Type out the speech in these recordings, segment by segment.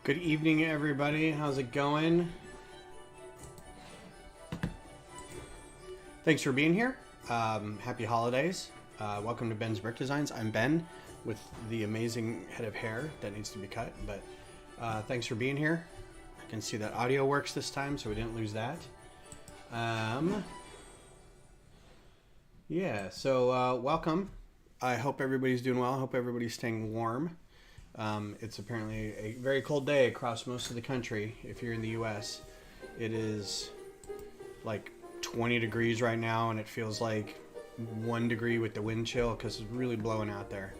Good evening, everybody. How's it going? Thanks for being here. Happy holidays. Welcome to Ben's Brick Designs. I'm Ben with the amazing head of hair that needs to be cut, but thanks for being here. I can see that audio works this time, so we didn't lose that. Welcome. I hope everybody's doing well. I hope everybody's staying warm. It's apparently a very cold day across most of the country. If you're in the US, it is like 20 degrees right now, and it feels like 1 degree with the wind chill because it's really blowing out there.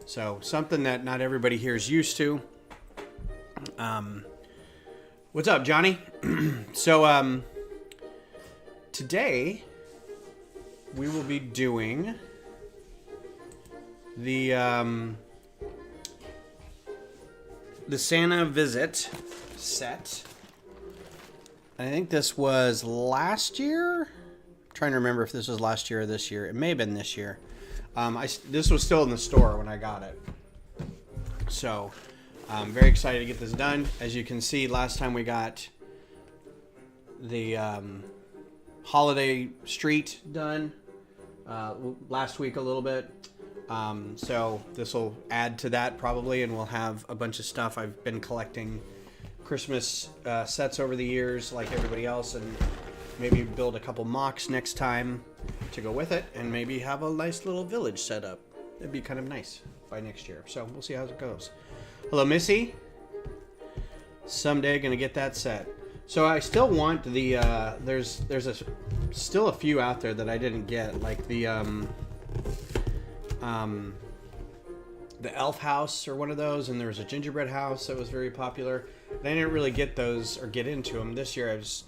So something that not everybody here is used to. What's up, Johnny? Today we will be doing the Santa Visit set. I think this was last year. I'm trying to remember if this was last year or this year. It may have been this year. This was still in the store when I got it. So I'm very excited to get this done. As you can see, last time we got the holiday street done. Last week a little bit. So this will add to that probably, and we'll have a bunch of stuff. I've been collecting Christmas sets over the years like everybody else, and maybe build a couple mocks next time to go with it, and maybe have a nice little village set up. It'd be kind of nice by next year. So we'll see how it goes. Hello, Missy. Someday gonna get that set. So I still want the there's still a few out there that I didn't get, like the elf house or one of those, and there was a gingerbread house that was very popular. And I didn't really get those or get into them. This year I just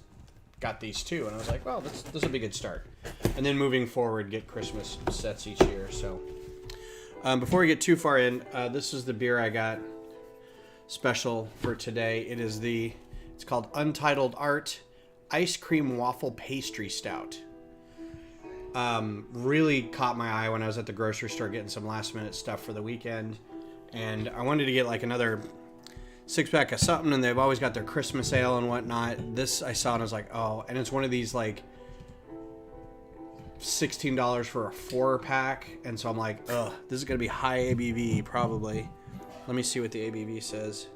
got these two, and I was like, well, this will be a good start. And then moving forward, get Christmas sets each year. So before we get too far in, this is the beer I got special for today. It's called Untitled Art Ice Cream Waffle Pastry Stout. Really caught my eye when I was at the grocery store getting some last minute stuff for the weekend, and I wanted to get like another 6-pack of something, and they've always got their Christmas ale and whatnot. This I saw and I was like, oh, and it's one of these like $16 for a 4-pack, and so I'm like, ugh, this is gonna be high ABV probably. Let me see what the ABV says.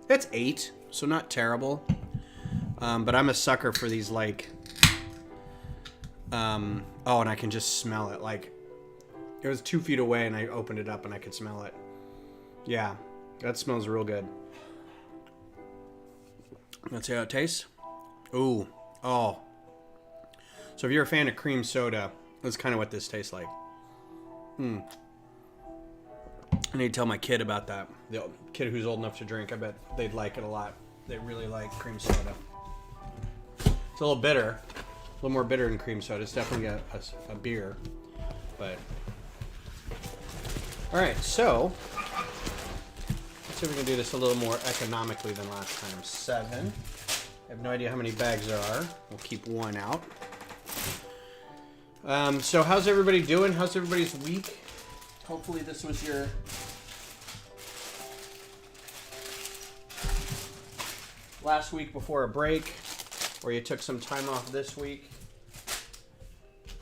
It's 8, so not terrible, but I'm a sucker for these like oh, and I can just smell it. Like, it was 2 feet away and I opened it up and I could smell it. Yeah, that smells real good. Let's see how it tastes. Ooh, oh. So if you're a fan of cream soda, that's kind of what this tastes like. I need to tell my kid about that. The kid who's old enough to drink, I bet they'd like it a lot. They really like cream soda. It's a little bitter. A little more bitter than cream soda. It's definitely a beer. But alright, so let's see if we can do this a little more economically than last time. 7. I have no idea how many bags there are. We'll keep one out. So how's everybody doing? How's everybody's week? Hopefully this was your last week before a break, or you took some time off this week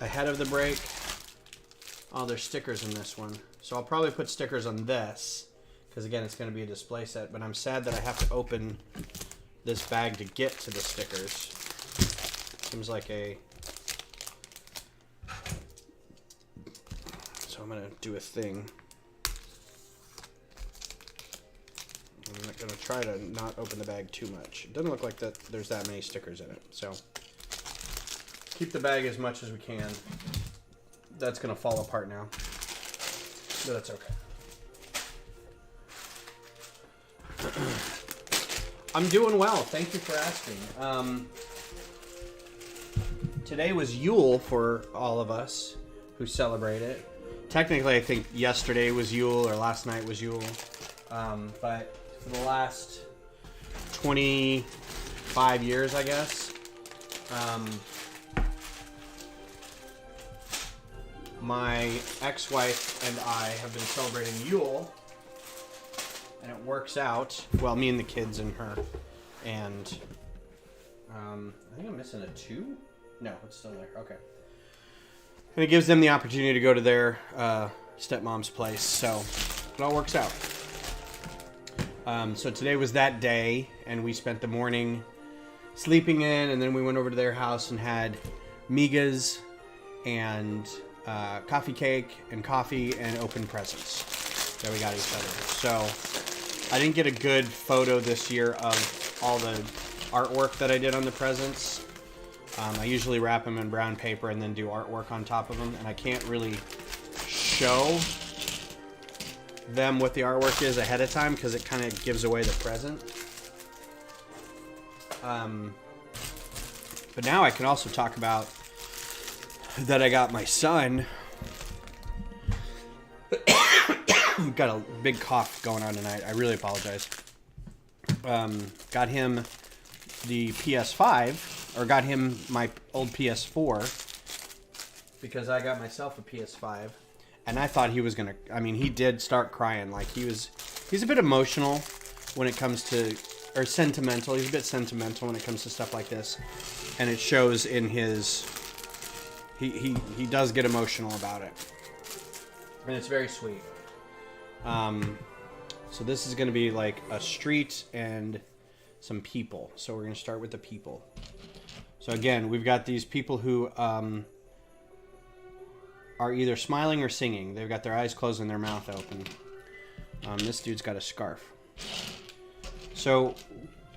ahead of the break. Oh, there's stickers in this one. So I'll probably put stickers on this, because again, it's going to be a display set, but I'm sad that I have to open this bag to get to the stickers. Seems like so I'm going to do a thing. I'm going to try to not open the bag too much. It doesn't look like that there's that many stickers in it, so keep the bag as much as we can. That's going to fall apart now, but that's okay. I'm doing well. Thank you for asking. Today was Yule for all of us who celebrate it. Technically, I think yesterday was Yule or last night was Yule, but for the last 25 years, I guess, my ex-wife and I have been celebrating Yule And it works out. Well, me and the kids and her. And I think I'm missing a 2. No, it's still there. Okay. And it gives them the opportunity to go to their stepmom's place. So it all works out. So today was that day, and we spent the morning sleeping in, and then we went over to their house and had migas and coffee cake and coffee and open presents that we got each other. So I didn't get a good photo this year of all the artwork that I did on the presents. I usually wrap them in brown paper and then do artwork on top of them, and I can't really show them what the artwork is ahead of time because it kind of gives away the present. But now I can also talk about that I got my son. Got a big cough going on tonight. I really apologize. Got him the PS5, or got him my old PS4 because I got myself a PS5, and I thought he was gonna. I mean, he did start crying. Like he's a bit emotional when it comes to, or sentimental. He's a bit sentimental when it comes to stuff like this, and it shows in his. He does get emotional about it, and it's very sweet. So this is going to be like a street and some people. So we're going to start with the people. So again, we've got these people who are either smiling or singing. They've got their eyes closed and their mouth open. This dude's got a scarf. So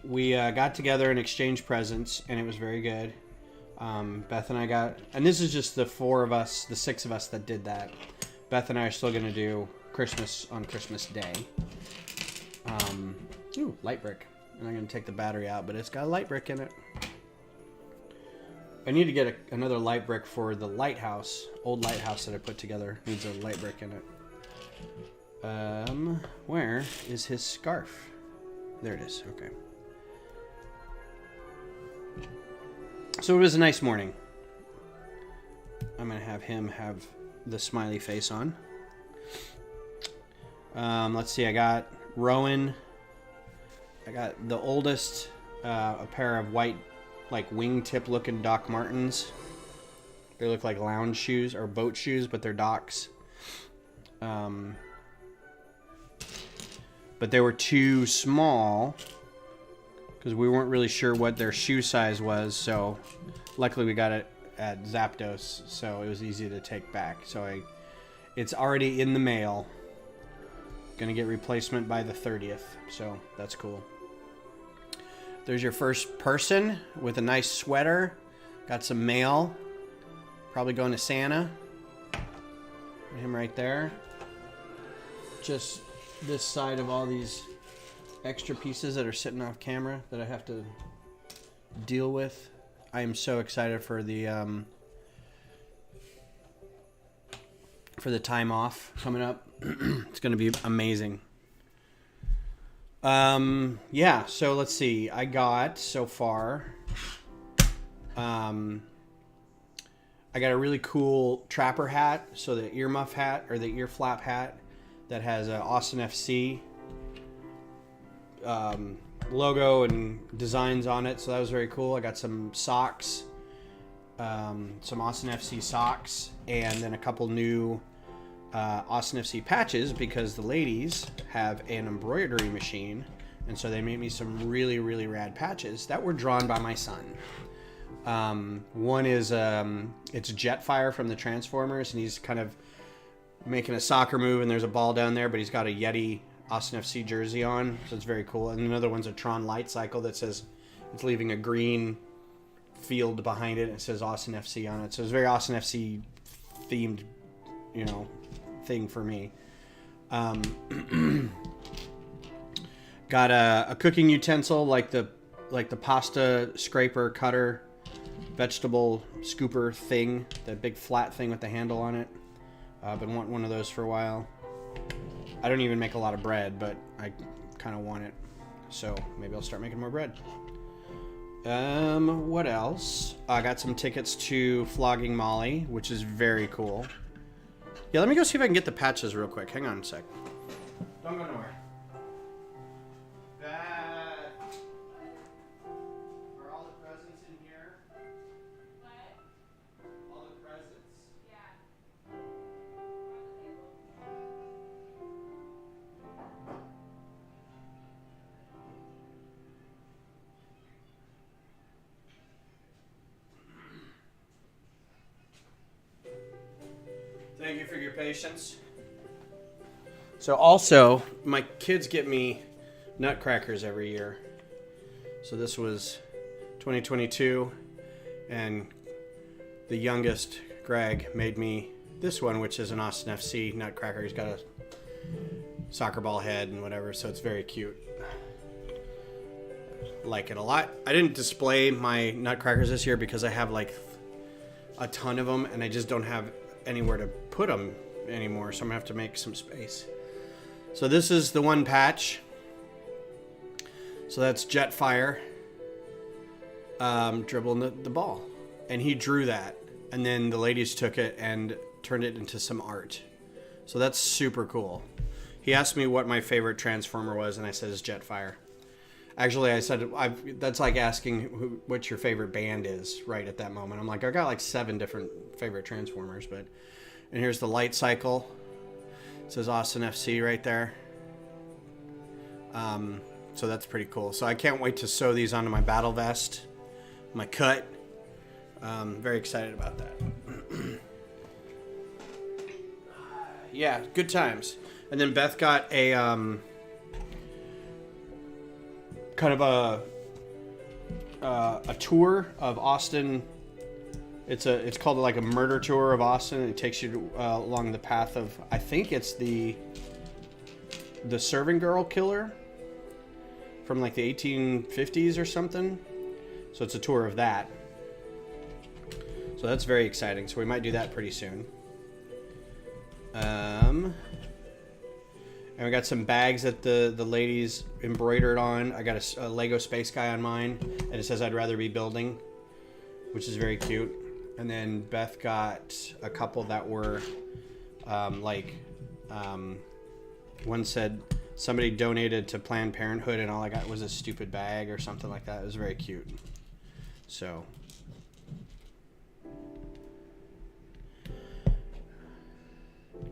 we got together and exchanged presents, and it was very good. Beth and I got, and this is just the 4 of us, the 6 of us that did that. Beth and I are still going to do Christmas on Christmas Day. Ooh, light brick. And I'm going to take the battery out, but it's got a light brick in it. I need to get another light brick for the lighthouse. Old lighthouse that I put together needs a light brick in it. Where is his scarf? There it is. Okay. So it was a nice morning. I'm going to have him have the smiley face on. Let's see. I got Rowan. I got the oldest, a pair of white, like wingtip looking Doc Martens. They look like lounge shoes or boat shoes, but they're Docs. But they were too small because we weren't really sure what their shoe size was. So luckily we got it at Zapdos, so it was easy to take back. So it's already in the mail. Gonna get replacement by the 30th, so that's cool. There's your first person with a nice sweater. Got some mail. Probably going to Santa. Him right there. Just this side of all these extra pieces that are sitting off camera that I have to deal with. I am so excited for the time off coming up. It's going to be amazing. Yeah, so let's see. I got so far. I got a really cool trapper hat, so the earmuff hat or the ear flap hat that has a Austin FC logo and designs on it. So that was very cool. I got some socks, some Austin FC socks, and then a couple new Austin FC patches because the ladies have an embroidery machine, and so they made me some really, really rad patches that were drawn by my son. One is it's Jetfire from the Transformers, and he's kind of making a soccer move, and there's a ball down there, but he's got a Yeti Austin FC jersey on, so it's very cool. And another one's a Tron Light Cycle that says it's leaving a green field behind it, and it says Austin FC on it. So it's very Austin FC themed, you know, thing for me. Got a cooking utensil like the pasta scraper cutter, vegetable scooper thing, that big flat thing with the handle on it. Been wanting one of those for a while. I don't even make a lot of bread, but I kind of want it, so maybe I'll start making more bread. What else? I got some tickets to Flogging Molly, which is very cool. Yeah, let me go see if I can get the patches real quick. Hang on a sec. Don't go nowhere. Beth. Are all the presents in here? What? All the presents. Yeah. Thank you for your patience. So also, my kids get me nutcrackers every year. So this was 2022, and the youngest, Greg, made me this one, which is an Austin FC nutcracker. He's got a soccer ball head and whatever, so it's very cute. Like it a lot. I didn't display my nutcrackers this year because I have like a ton of them, and I just don't have anywhere to put them anymore, so I'm gonna have to make some space. So this is the one patch. So that's Jetfire dribbling the ball, and he drew that, and then the ladies took it and turned it into some art. So that's super cool. He asked me what my favorite Transformer was, and I said it's Jetfire. Actually, I said that's like asking what your favorite band is right at that moment. I'm like, I got like 7 different favorite Transformers, but and here's the light cycle. It says Austin FC right there. So that's pretty cool. So I can't wait to sew these onto my battle vest, my cut. Very excited about that. Yeah, good times. And then Beth got a kind of a tour of Austin. It's called like a murder tour of Austin. It takes you along the path of, I think it's the serving girl killer from like the 1850s or something. So it's a tour of that. So that's very exciting. So we might do that pretty soon. And we got some bags that the ladies embroidered on. I got a Lego Space Guy on mine, and it says I'd rather be building, which is very cute. And then Beth got a couple that were one said somebody donated to Planned Parenthood, and all I got was a stupid bag or something like that. It was very cute. So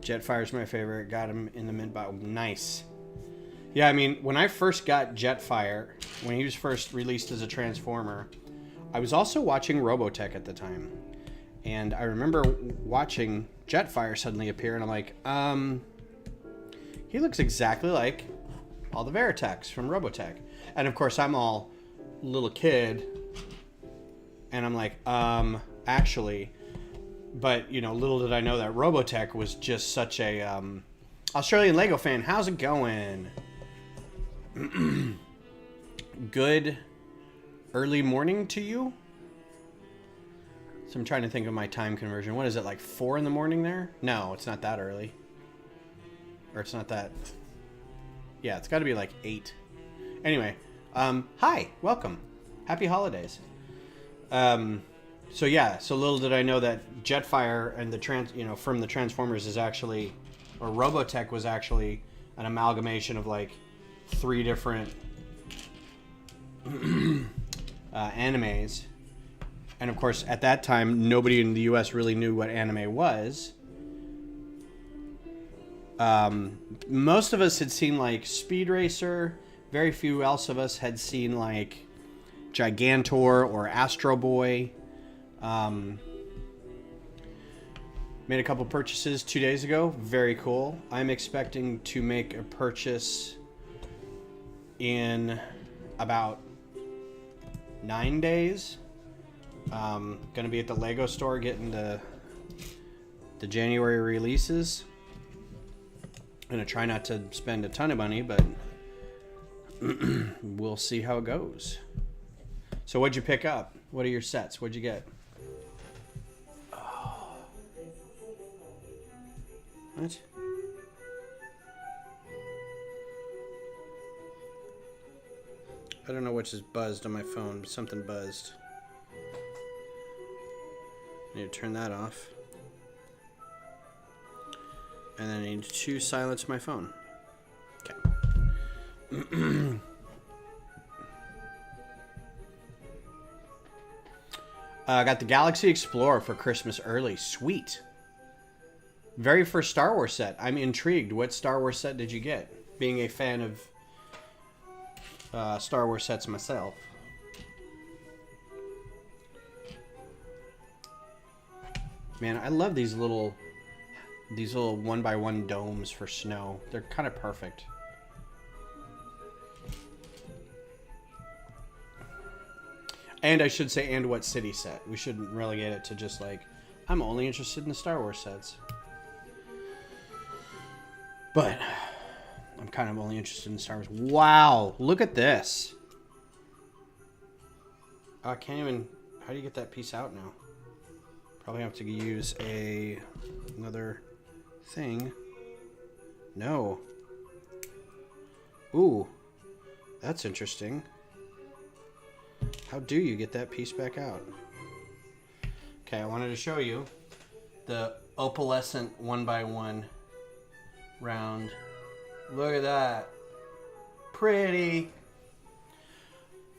Jetfire's my favorite. Got him in the mint box. Nice. Yeah, I mean, when I first got Jetfire, when he was first released as a Transformer, I was also watching Robotech at the time. And I remember watching Jetfire suddenly appear, and I'm like, he looks exactly like all the Veritechs from Robotech. And of course, I'm all little kid, and I'm like, actually... But, you know, little did I know that Robotech was just such a Australian Lego fan. How's it going? Good early morning to you? So I'm trying to think of my time conversion. What is it, like 4 in the morning there? No, it's not that early. Or it's not that... Yeah, it's got to be like 8. Anyway, hi, welcome. Happy holidays. So yeah, so little did I know that Jetfire and from the Transformers is actually, or Robotech was actually an amalgamation of like 3 different animes. And of course, at that time, nobody in the U.S. really knew what anime was. Most of us had seen like Speed Racer. Very few else of us had seen like Gigantor or Astro Boy. Made a couple purchases 2 days ago. Very cool. I'm expecting to make a purchase in about 9 days. Gonna be at the Lego store getting the January releases. Gonna try not to spend a ton of money, but we'll see how it goes. So what'd you pick up? What are your sets? What'd you get? What? I don't know what just buzzed on my phone, but something buzzed. I need to turn that off. And then I need to silence my phone. Okay. I got the Galaxy Explorer for Christmas early. Sweet. Very first Star Wars set. I'm intrigued. What Star Wars set did you get? Being a fan of Star Wars sets myself. Man, I love these little 1x1 domes for snow. They're kind of perfect. And I should say, and what city set. We shouldn't relegate it to just like, I'm only interested in the Star Wars sets. But I'm kind of only interested in Star Wars. Wow, look at this. Oh, I can't even, how do you get that piece out now? Probably have to use another thing. No. Ooh, that's interesting. How do you get that piece back out? Okay, I wanted to show you the opalescent 1x1 round. Look at that. Pretty.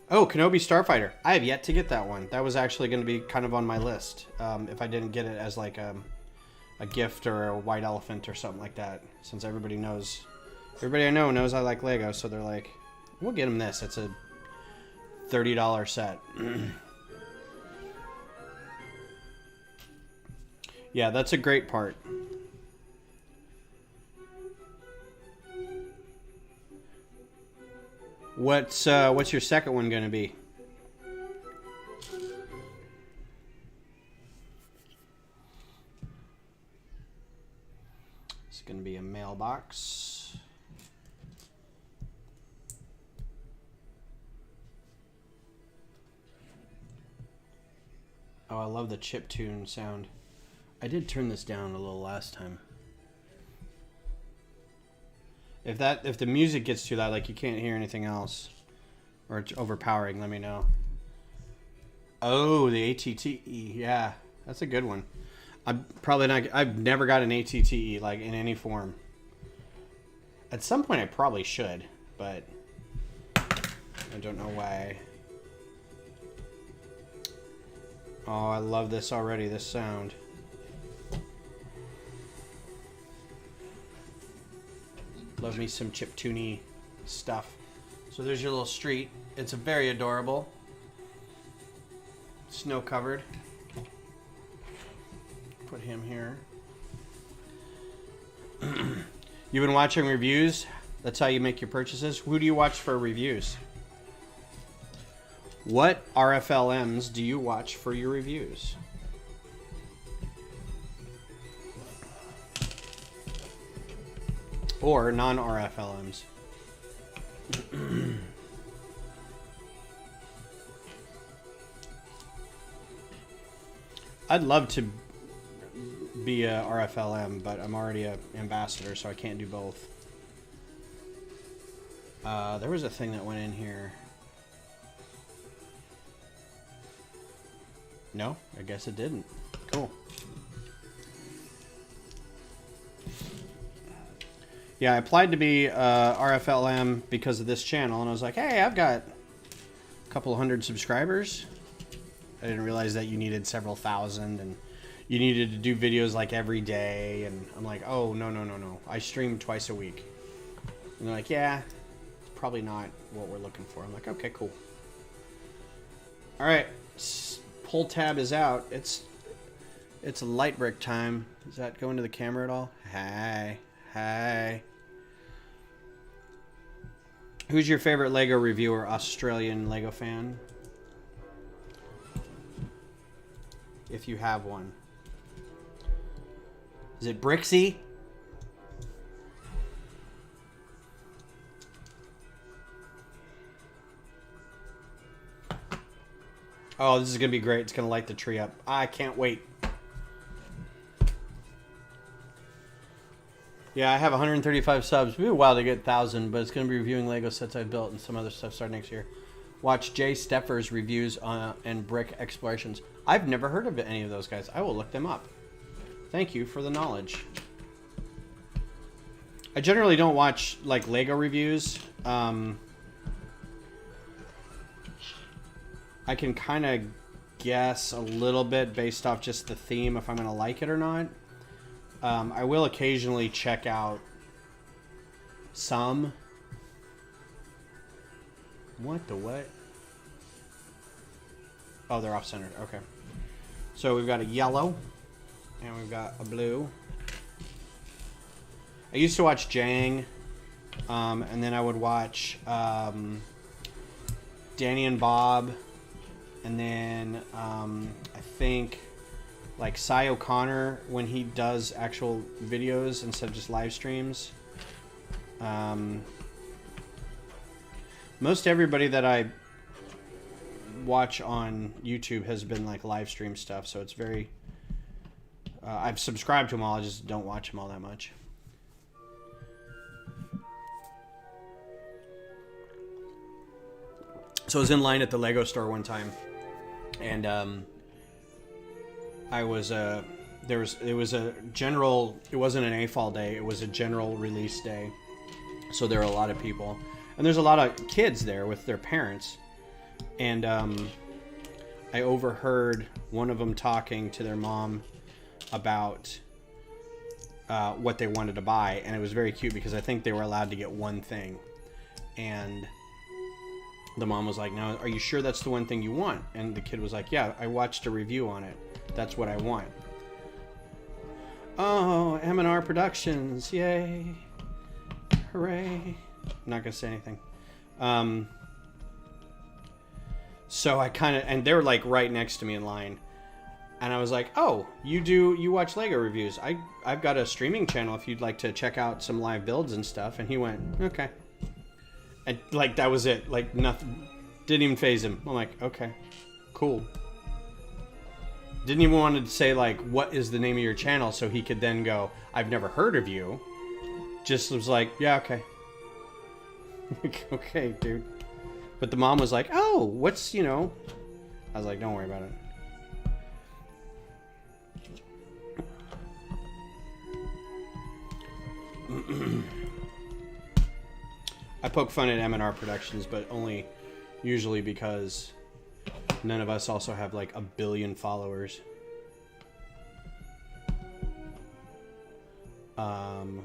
Oh, Kenobi Starfighter. I have yet to get that one. That was actually going to be kind of on my list. If I didn't get it as like a gift or a white elephant or something like that. Since everybody I know knows I like Lego. So they're like, we'll get him this. It's a $30 set. Yeah, that's a great part. What's your second one going to be? It's going to be a mailbox. Oh, I love the chiptune sound. I did turn this down a little last time. If the music gets too loud, like you can't hear anything else, or it's overpowering, let me know. Oh, the ATTE, yeah, that's a good one. I've never got an ATTE like in any form. At some point, I probably should, but I don't know why. Oh, I love this already. This sound. Love me some chiptune stuff. So there's your little street. It's a very adorable. Snow covered. Put him here. You've been watching reviews? That's how you make your purchases? Who do you watch for reviews? What RFLMs do you watch for your reviews? Or non-RFLMs. I'd love to be a RFLM, but I'm already an ambassador, so I can't do both. There was a thing that went in here. No, I guess it didn't. Cool. Yeah, I applied to be RFLM because of this channel, and I was like, hey, I've got a couple hundred subscribers. I didn't realize that you needed several thousand, and you needed to do videos like every day, and I'm like, oh, no. I stream twice a week. And they're like, yeah, it's probably not what we're looking for. I'm like, okay, cool. All right, pull tab is out. It's light brick time. Does that go into the camera at all? Hi. Who's your favorite Lego reviewer? Australian Lego fan? If you have one. Is it Brixie? Oh, this is going to be great. It's going to light the tree up. I can't wait. Yeah, I have 135 subs. It'll be a while to get 1,000, but it's going to be reviewing Lego sets I've built and some other stuff starting next year. Watch Jay Steffer's reviews and brick explorations. I've never heard of any of those guys. I will look them up. Thank you for the knowledge. I generally don't watch like Lego reviews. I can kind of guess a little bit based off just the theme if I'm going to like it or not. I will occasionally check out some. What the what? Oh, they're off-centered. Okay. So we've got a yellow, and we've got a blue. I used to watch Jang, and then I would watch Danny and Bob, and then I think like Cy O'Connor when he does actual videos instead of just live streams. Most everybody that I watch on YouTube has been like live stream stuff, so it's very I've subscribed to them all, I just don't watch them all that much. So I was in line at the Lego store one time, and I was it was a general, it wasn't an AFOL day, it was a general release day, so there were a lot of people, and there's a lot of kids there with their parents, and I overheard one of them talking to their mom about what they wanted to buy, and it was very cute because I think they were allowed to get one thing, and the mom was like, "Now, are you sure that's the one thing you want?" And the kid was like, "Yeah, I watched a review on it. That's what I want." Oh, M&R Productions, yay! Hooray! I'm not gonna say anything. So I kind of, and they were like right next to me in line, and I was like, "Oh, you watch Lego reviews? I've got a streaming channel if you'd like to check out some live builds and stuff." And he went, "Okay." And like that was it. Like nothing, didn't even faze him. I'm like, okay, cool. Didn't even want to say like, what is the name of your channel, so he could then go, "I've never heard of you." Just was like, yeah, okay. Okay, dude. But the mom was like, "Oh, what's, you know?" I was like, "Don't worry about it." I poke fun at M&R Productions, but only usually because none of us also have like 1 billion followers.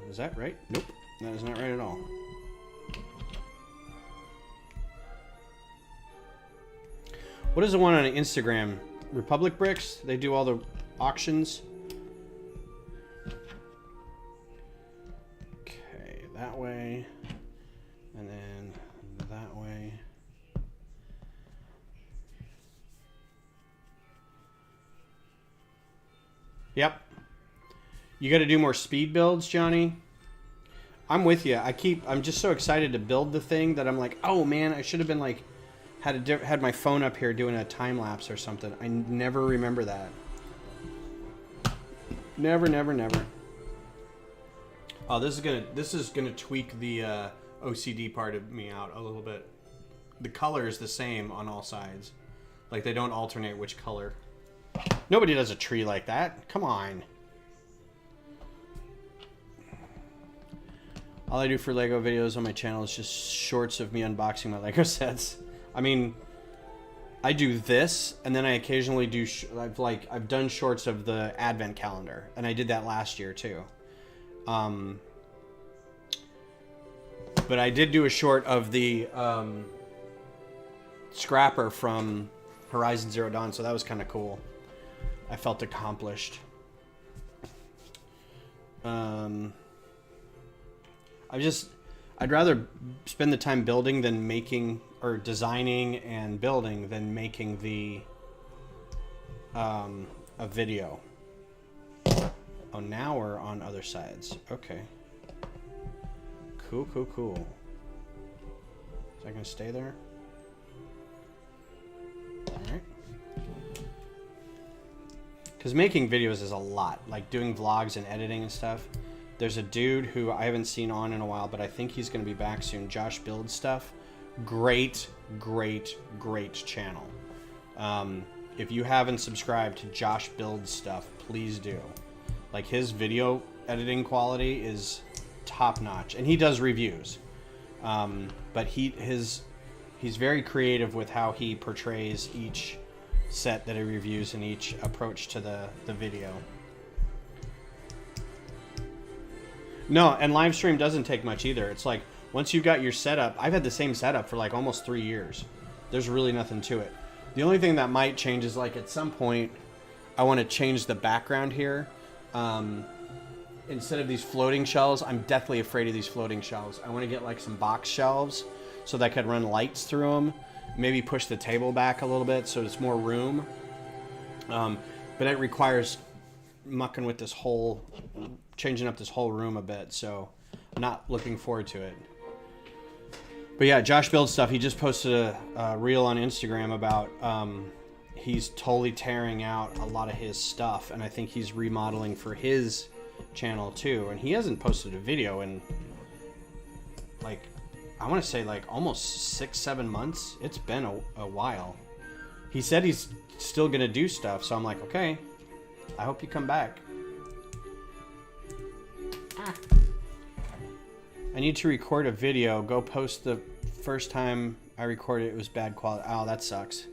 Is that right? Nope, that is not right at all. What is the one on Instagram? Republic Bricks? They do all the auctions. Okay, that way. And then that way. Yep. You got to do more speed builds, Johnny. I'm with you. I'm just so excited to build the thing that I'm like, oh man, I should have been like, had my phone up here doing a time lapse or something. I never remember that. Never. Oh, this is gonna tweak the OCD part of me out a little bit. The color is the same on all sides. Like they don't alternate which color. Nobody does a tree like that. Come on. All I do for Lego videos on my channel is just shorts of me unboxing my Lego sets. I mean, I do this, and then I occasionally do. I've done shorts of the Advent calendar, and I did that last year too. But I did do a short of the scrapper from Horizon Zero Dawn, so that was kind of cool. I felt accomplished. I'd rather spend the time building than making, or designing and building than making the a video. Oh, now we're on other sides. Okay. Cool. Is that gonna stay there? Alright. Because making videos is a lot. Like doing vlogs and editing and stuff. There's a dude who I haven't seen on in a while, but I think he's going to be back soon. Josh Builds Stuff. Great channel. If you haven't subscribed to Josh Builds Stuff, please do. Like his video editing quality is top notch, and he does reviews. But he's very creative with how he portrays each set that he reviews in each approach to the video. No, and live stream doesn't take much either. It's like once you've got your setup, I've had the same setup for like almost 3 years. There's really nothing to it. The only thing that might change is like at some point I want to change the background here. Instead of these floating shelves, I'm deathly afraid of these floating shelves. I want to get like some box shelves so that I could run lights through them. Maybe push the table back a little bit so it's more room. But it requires mucking with this whole, changing up this whole room a bit. So I'm not looking forward to it. But yeah, Josh builds stuff. He just posted a reel on Instagram about he's totally tearing out a lot of his stuff, and I think he's remodeling for his channel too. And he hasn't posted a video in like, I want to say like almost 6-7 months. It's been a while. He said he's still gonna do stuff, so I'm like, okay, I hope you come back. I need to record a video. Go post the first time I recorded it was bad quality. Oh, that sucks.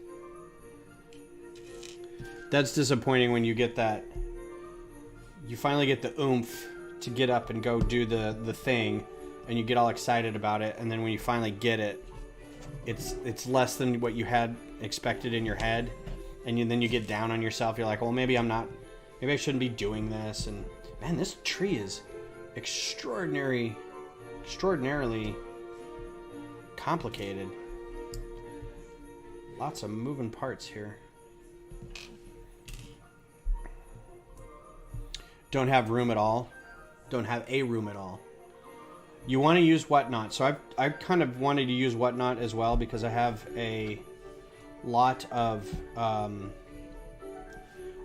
That's disappointing when you get that. You finally get the oomph to get up and go do the thing, and you get all excited about it, and then when you finally get it, it's less than what you had expected in your head, and then you get down on yourself. You're like, well, maybe I shouldn't be doing this. And man, this tree is extraordinarily complicated. Lots of moving parts here. Don't have room at all. Don't have a room at all. You want to use Whatnot. So I kind of wanted to use Whatnot as well because I have a lot of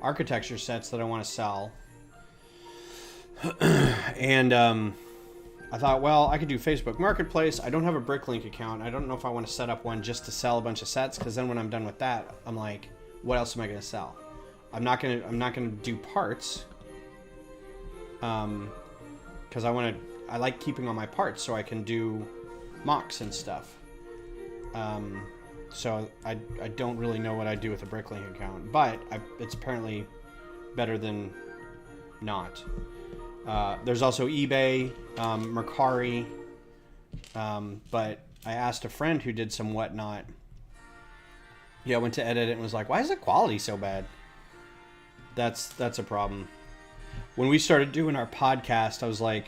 architecture sets that I want to sell. And I thought, well, I could do Facebook Marketplace. I don't have a Bricklink account. I don't know if I want to set up one just to sell a bunch of sets, because then when I'm done with that, I'm like, what else am I going to sell? I'm not going to do parts. Because I like keeping all my parts so I can do mocks and stuff. So I don't really know what I do with a Bricklink account, but it's apparently better than not. There's also eBay, Mercari, but I asked a friend who did some Whatnot. Yeah, I went to edit it and was like, why is the quality so bad? That's a problem. When we started doing our podcast, I was like,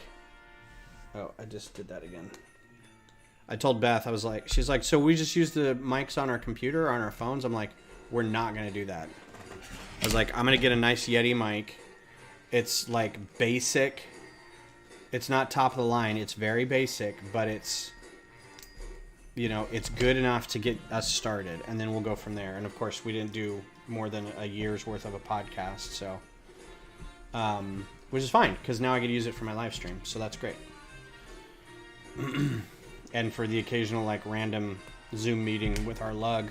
oh, I just did that again. I told Beth, she's like, so we just use the mics on our computer, on our phones? I'm like, we're not going to do that. I was like, I'm going to get a nice Yeti mic. It's like basic. It's not top of the line. It's very basic, but it's, it's good enough to get us started. And then we'll go from there. And of course, we didn't do more than a year's worth of a podcast. So, which is fine because now I get to use it for my live stream. So that's great. And for the occasional like random Zoom meeting with our lug.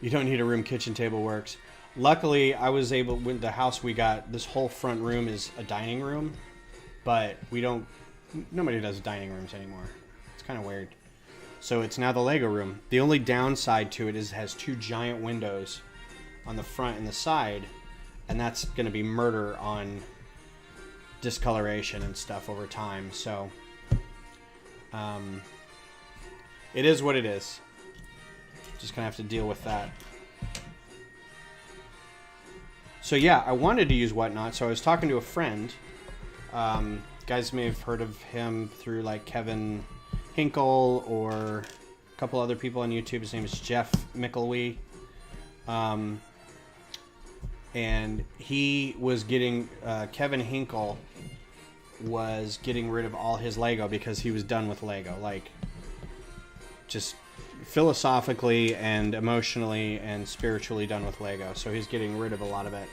You don't need a room, kitchen table works. Luckily, I was able, with the house we got, this whole front room is a dining room, but nobody does dining rooms anymore. It's kind of weird. So it's now the Lego room. The only downside to it is it has 2 giant windows on the front and the side, and that's going to be murder on discoloration and stuff over time. So it is what it is. Just gonna have to deal with that. So yeah, I wanted to use Whatnot, so I was talking to a friend. Guys may have heard of him through like Kevin Hinkle or a couple other people on YouTube. His name is Jeff Mickelwee. And he was getting, Kevin Hinkle was getting rid of all his Lego because he was done with Lego. Like, just philosophically and emotionally and spiritually done with Lego. So he's getting rid of a lot of it.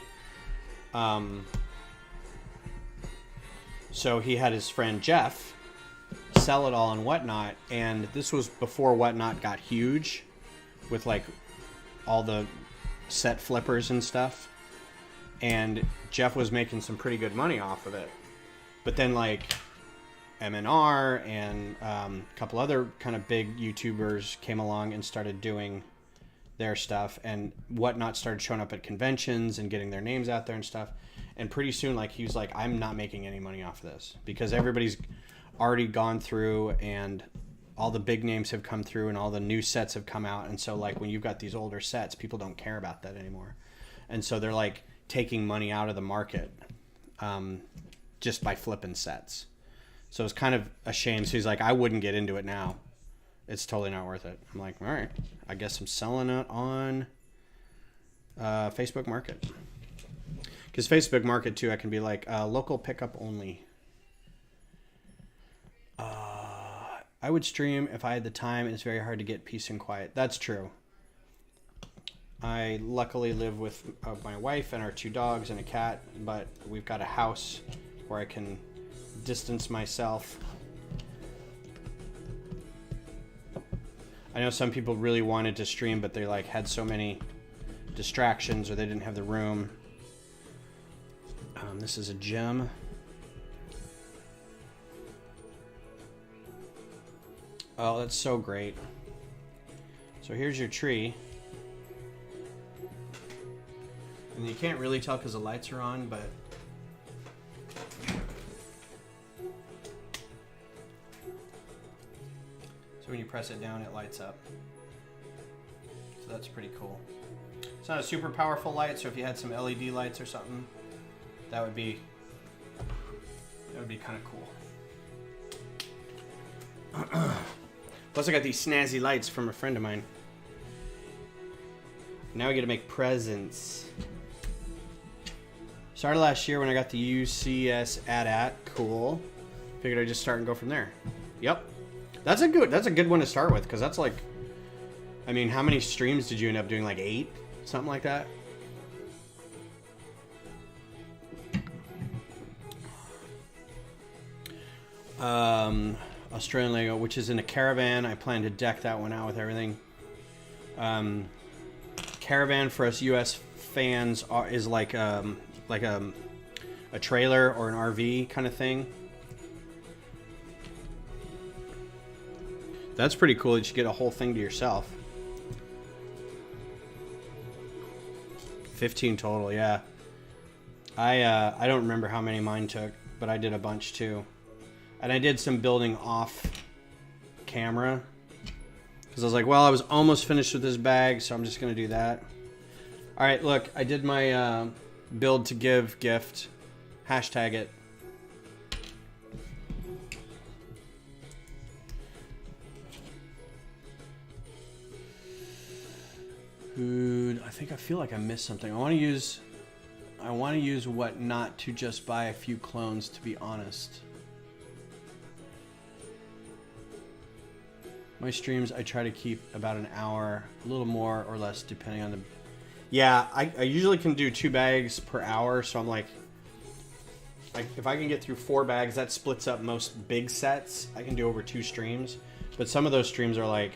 So he had his friend Jeff sell it all on Whatnot, and this was before Whatnot got huge with like all the set flippers and stuff. And Jeff was making some pretty good money off of it. But then like MNR and a couple other kind of big YouTubers came along and started doing their stuff, and Whatnot started showing up at conventions and getting their names out there and stuff. And pretty soon, like, he was like, I'm not making any money off of this because everybody's already gone through and all the big names have come through and all the new sets have come out. And so, like, when you've got these older sets, people don't care about that anymore. And so they're, like, taking money out of the market just by flipping sets. So it's kind of a shame. So he's like, I wouldn't get into it now. It's totally not worth it. I'm like, all right, I guess I'm selling it on Facebook Market. Because Facebook Market, too, I can be like, local pickup only. I would stream if I had the time, and it's very hard to get peace and quiet. That's true. I luckily live with my wife and our 2 dogs and a cat, but we've got a house where I can distance myself. I know some people really wanted to stream, but they like had so many distractions or they didn't have the room. This is a gem. Oh, that's so great. So here's your tree. And you can't really tell because the lights are on, but so when you press it down, it lights up. So that's pretty cool. It's not a super powerful light, so if you had some LED lights or something, that would be kind of cool. Plus, I got these snazzy lights from a friend of mine. Now we get to make presents. Started last year when I got the UCS AT-AT. Cool. Figured I'd just start and go from there. Yep. That's a good one to start with, because that's like, I mean, how many streams did you end up doing? Like 8? Something like that? Australian Lego, which is in a caravan. I plan to deck that one out with everything. Caravan for us US fans is like a trailer or an RV kind of thing. That's pretty cool that you get a whole thing to yourself. 15 total, yeah. I don't remember how many mine took, but I did a bunch too. And I did some building off camera because I was like, well, I was almost finished with this bag, so I'm just going to do that. All right, look, I did my build to give gift. Hashtag it. Dude, I think I feel like I missed something. I want to use Whatnot to just buy a few clones, to be honest. My streams, I try to keep about an hour, a little more or less, depending on the... Yeah, I usually can do 2 bags per hour, so I'm like, if I can get through 4 bags, that splits up most big sets. I can do over 2 streams, but some of those streams are like,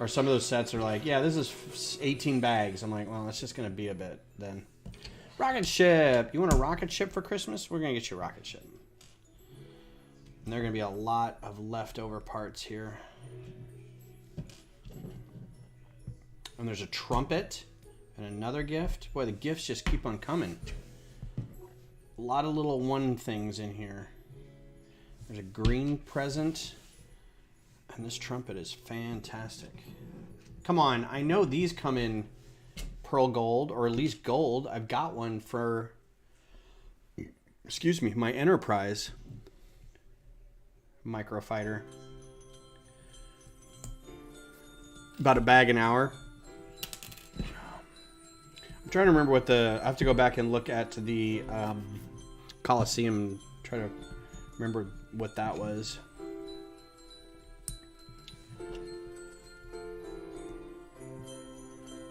or some of those sets are like, yeah, this is 18 bags. I'm like, well, that's just going to be a bit then. Rocket ship. You want a rocket ship for Christmas? We're going to get you a rocket ship. And there are going to be a lot of leftover parts here. And there's a trumpet and another gift. Boy, the gifts just keep on coming. A lot of little one things in here. There's a green present. And this trumpet is fantastic. Come on, I know these come in pearl gold, or at least gold. I've got one for, excuse me, my Enterprise microfighter. About a bag an hour. I'm trying to remember what I have to go back and look at the Coliseum, try to remember what that was.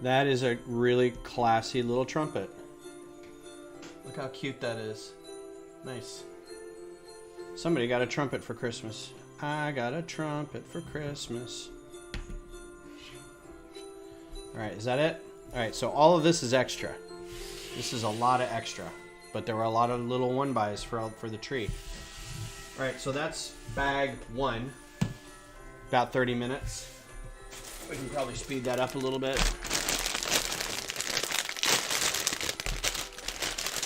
That is a really classy little trumpet. Look how cute that is. Nice. Somebody got a trumpet for Christmas. I got a trumpet for Christmas. Alright, is that it? Alright, so all of this is extra. This is a lot of extra. But there were a lot of little one buys for the tree. Alright, so that's bag 1. About 30 minutes. We can probably speed that up a little bit.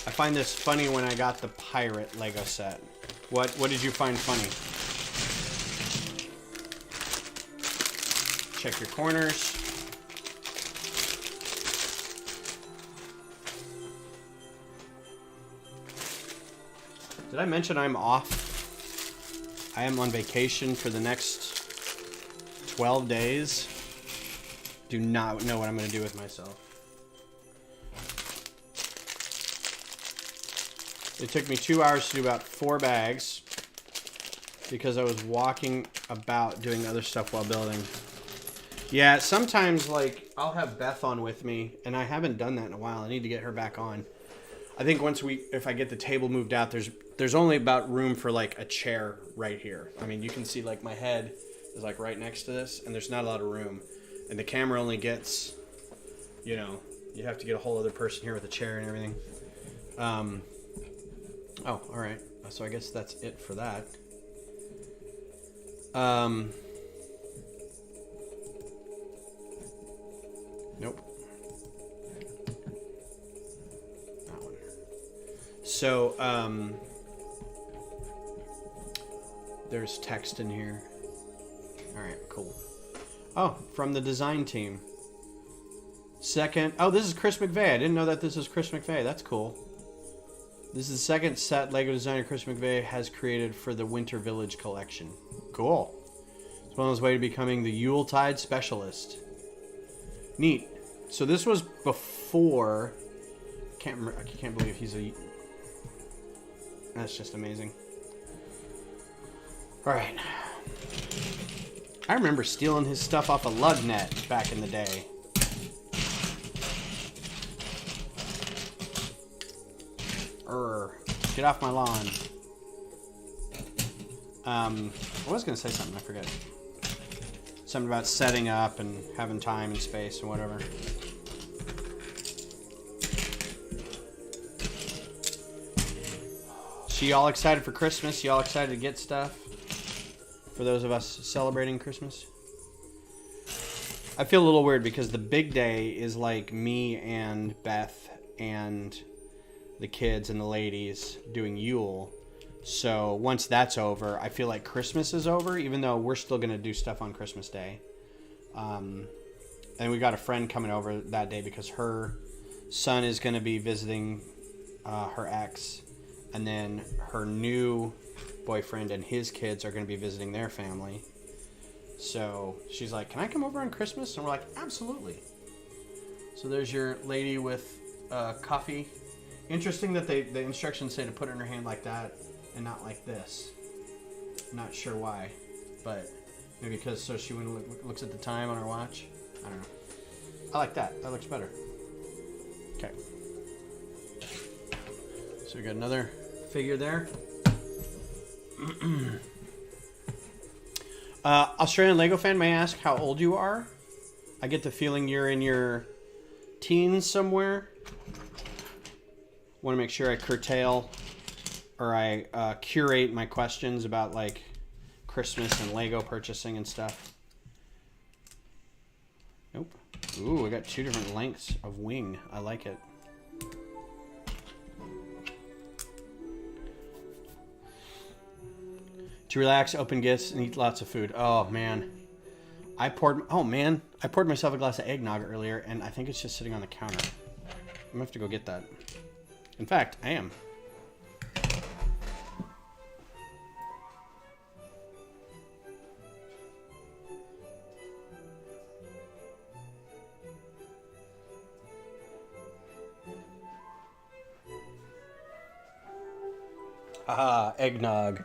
I find this funny when I got the pirate Lego set. What did you find funny? Check your corners. Did I mention I'm off? I am on vacation for the next 12 days. Do not know what I'm going to do with myself. It took me 2 hours to do about 4 bags because I was walking about doing other stuff while building. Yeah, sometimes like I'll have Beth on with me, and I haven't done that in a while. I need to get her back on. I think if I get the table moved out, there's only about room for like a chair right here. I mean, you can see like my head is like right next to this, and there's not a lot of room. And the camera only gets, you know, you have to get a whole other person here with a chair and everything. Oh, all right. So I guess that's it for that. Nope. That one. So, there's text in here. All right, cool. Oh, from the design team. Second, oh, this is Chris McVeigh. I didn't know that this is Chris McVeigh. That's cool. This is the second set Lego designer Chris McVeigh has created for the Winter Village collection. Cool. It's on his way to becoming the Yuletide specialist. Neat. So this was before. I can't believe he's a. That's just amazing. All right. I remember stealing his stuff off a LugNet back in the day. Get off my lawn. I was going to say something, I forget. Something about setting up and having time and space and whatever. So you all excited for Christmas? You all excited to get stuff? For those of us celebrating Christmas? I feel a little weird because the big day is like me and Beth and the kids and the ladies doing Yule. So once that's over, I feel like Christmas is over, even though we're still going to do stuff on Christmas Day. And we got a friend coming over that day because her son is going to be visiting her ex. And then her new boyfriend and his kids are going to be visiting their family. So she's like, can I come over on Christmas? And we're like, absolutely. So there's your lady with coffee. Interesting that the instructions say to put it in her hand like that and not like this. Not sure why, but maybe because so she when looks at the time on her watch. I don't know. I like that. That looks better. Okay. So we got another figure there. Australian Lego fan, may I ask how old you are? I get the feeling you're in your teens somewhere. Want to make sure I curtail or I curate my questions about like Christmas and Lego purchasing and stuff. Nope. Ooh, I got 2 different lengths of wing. I like it. To relax, open gifts, and eat lots of food. Oh man, I poured myself a glass of eggnog earlier, and I think it's just sitting on the counter. I'm gonna have to go get that. In fact, I am. Ah, eggnog.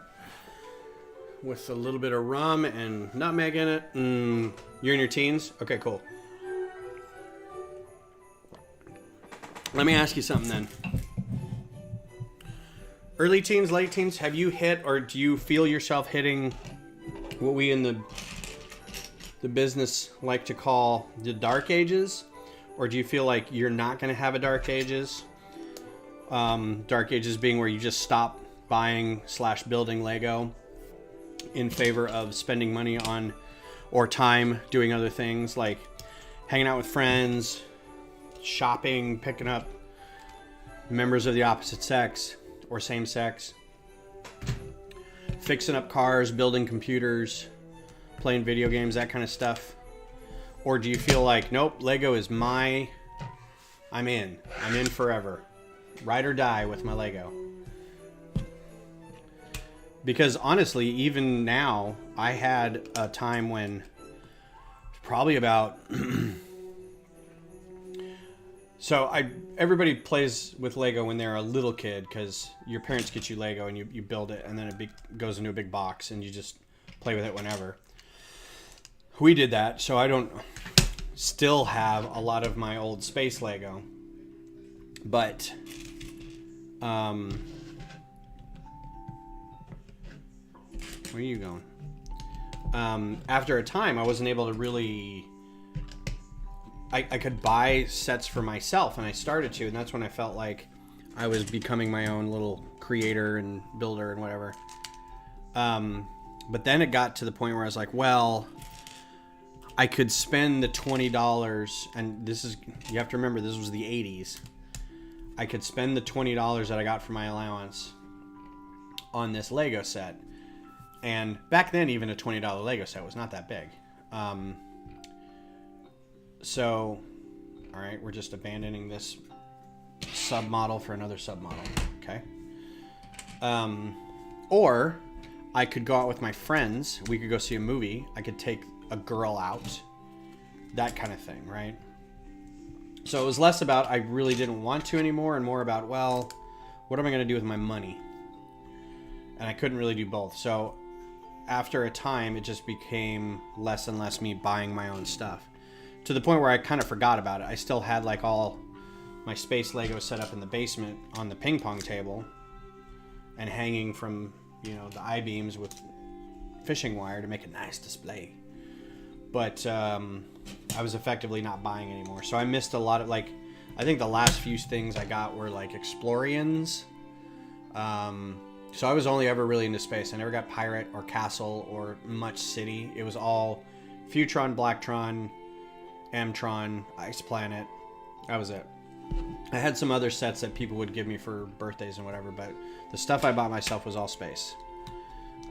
With a little bit of rum and nutmeg in it. You're in your teens? Okay, cool. Let me ask you something then. Early teens, late teens, have you hit or do you feel yourself hitting what we in the business like to call the dark ages? Or do you feel like you're not going to have a dark ages? Dark ages being where you just stop buying / building Lego in favor of spending money on or time doing other things like hanging out with friends, shopping, picking up members of the opposite sex or same sex, fixing up cars, building computers, playing video games, that kind of stuff? Or do you feel like, nope, Lego is I'm in forever. Ride or die with my Lego. Because honestly, even now, I had a time when probably about... So everybody plays with Lego when they're a little kid because your parents get you Lego and you build it and then it goes into a big box and you just play with it whenever. We did that, so I don't still have a lot of my old space Lego. But where are you going? After a time, I wasn't able to really... I could buy sets for myself, and I started to, and that's when I felt like I was becoming my own little creator and builder and whatever. But then it got to the point where I was like, well, I could spend the $20, and you have to remember, this was the 80s. I could spend the $20 that I got from my allowance on this Lego set. And back then, even a $20 Lego set was not that big. So, all right, we're just abandoning this submodel for another submodel, okay? Or I could go out with my friends. We could go see a movie. I could take a girl out, that kind of thing, right? So it was less about I really didn't want to anymore and more about, well, what am I going to do with my money? And I couldn't really do both. So after a time, it just became less and less me buying my own stuff. To the point where I kind of forgot about it. I still had like all my space Lego set up in the basement on the ping pong table and hanging from, the I-beams with fishing wire to make a nice display. But I was effectively not buying anymore. So I missed a lot of, I think the last few things I got were like Explorians. So I was only ever really into space. I never got Pirate or Castle or much City. It was all Futron, Blacktron, Mtron, Ice Planet. That was it. I had some other sets that people would give me for birthdays and whatever, but the stuff I bought myself was all space.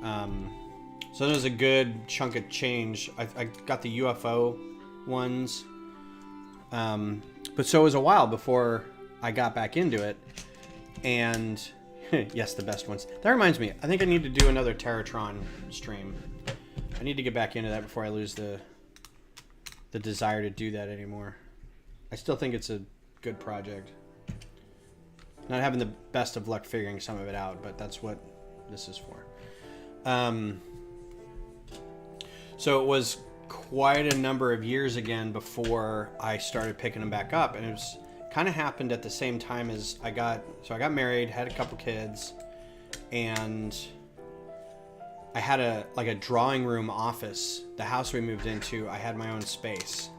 So there was a good chunk of change. I got the UFO ones. But so it was a while before I got back into it. And yes, the best ones. That reminds me, I think I need to do another Terratron stream. I need to get back into that before I lose the desire to do that anymore. I still think it's a good project. Not having the best of luck figuring some of it out, but that's what this is for. So it was quite a number of years again before I started picking them back up, and it was kind of happened at the same time as I got married, had a couple kids, and I had a drawing room office. The house we moved into, I had my own space.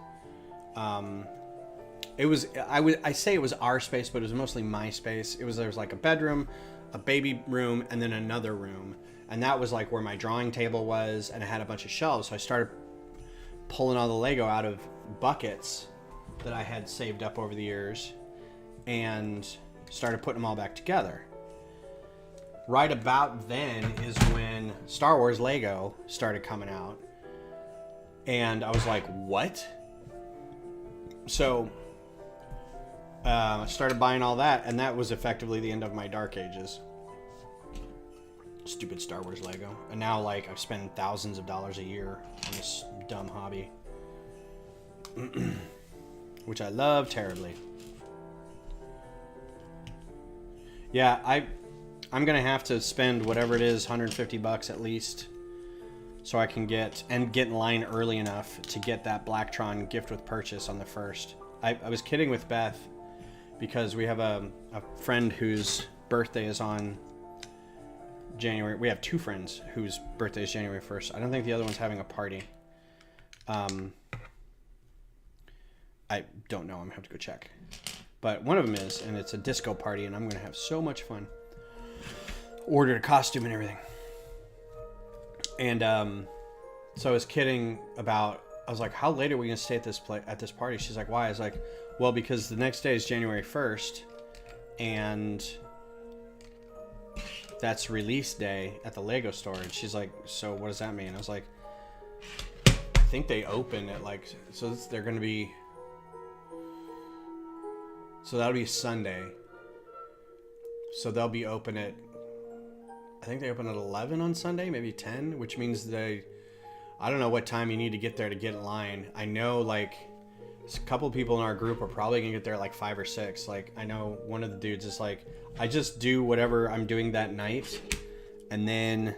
I say it was our space, but it was mostly my space. There was like a bedroom, a baby room, and then another room. And that was like where my drawing table was, and it had a bunch of shelves. So I started pulling all the Lego out of buckets that I had saved up over the years and started putting them all back together. Right about then is when Star Wars Lego started coming out. And I was like, what? So I started buying all that, and that was effectively the end of my Dark Ages. Stupid Star Wars Lego. And now, I've spent thousands of dollars a year on this dumb hobby. Which I love terribly. Yeah, I'm going to have to spend whatever it is, $150 at least, so I can get in line early enough to get that Blacktron gift with purchase on the 1st. I was kidding with Beth because we have a friend whose birthday is on January. We have two friends whose birthday is January 1st. I don't think the other one's having a party. I don't know. I'm going to have to go check. But one of them is, and it's a disco party, and I'm going to have so much fun. Ordered a costume and everything. And So I was kidding about, I was like, how late are we going to stay at this party? She's like, why? I was like, well, because the next day is January 1st and that's release day at the Lego store. And she's like, so what does that mean? I was like, I think they open at like, so they're going to be, so that'll be Sunday. So they'll be open at, I think they open at 11 on Sunday, maybe 10, which means I don't know what time you need to get there to get in line. I know like a couple people in our group are probably gonna get there at like 5 or 6. Like I know one of the dudes is like, I just do whatever I'm doing that night. And then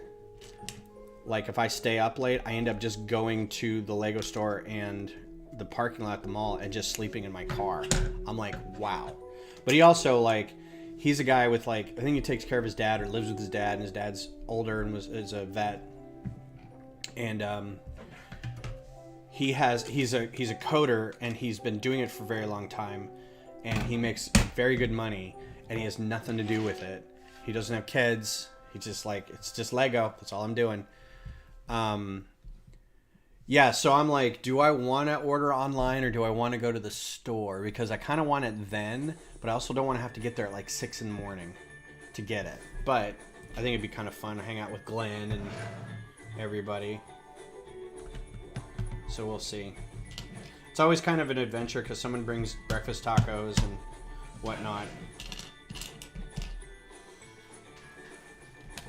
like if I stay up late, I end up just going to the Lego store and the parking lot at the mall and just sleeping in my car. I'm like, wow. But he also like, he's a guy with like, I think he takes care of his dad or lives with his dad, and his dad's older and is a vet. And he's a coder, and he's been doing it for a very long time, and he makes very good money, and he has nothing to do with it. He doesn't have kids. He just like, it's just Lego. That's all I'm doing. Yeah, so I'm like, do I want to order online or do I want to go to the store? Because I kind of want it then, but I also don't want to have to get there at like 6 in the morning to get it. But I think it'd be kind of fun to hang out with Glenn and everybody. So we'll see. It's always kind of an adventure because someone brings breakfast tacos and whatnot.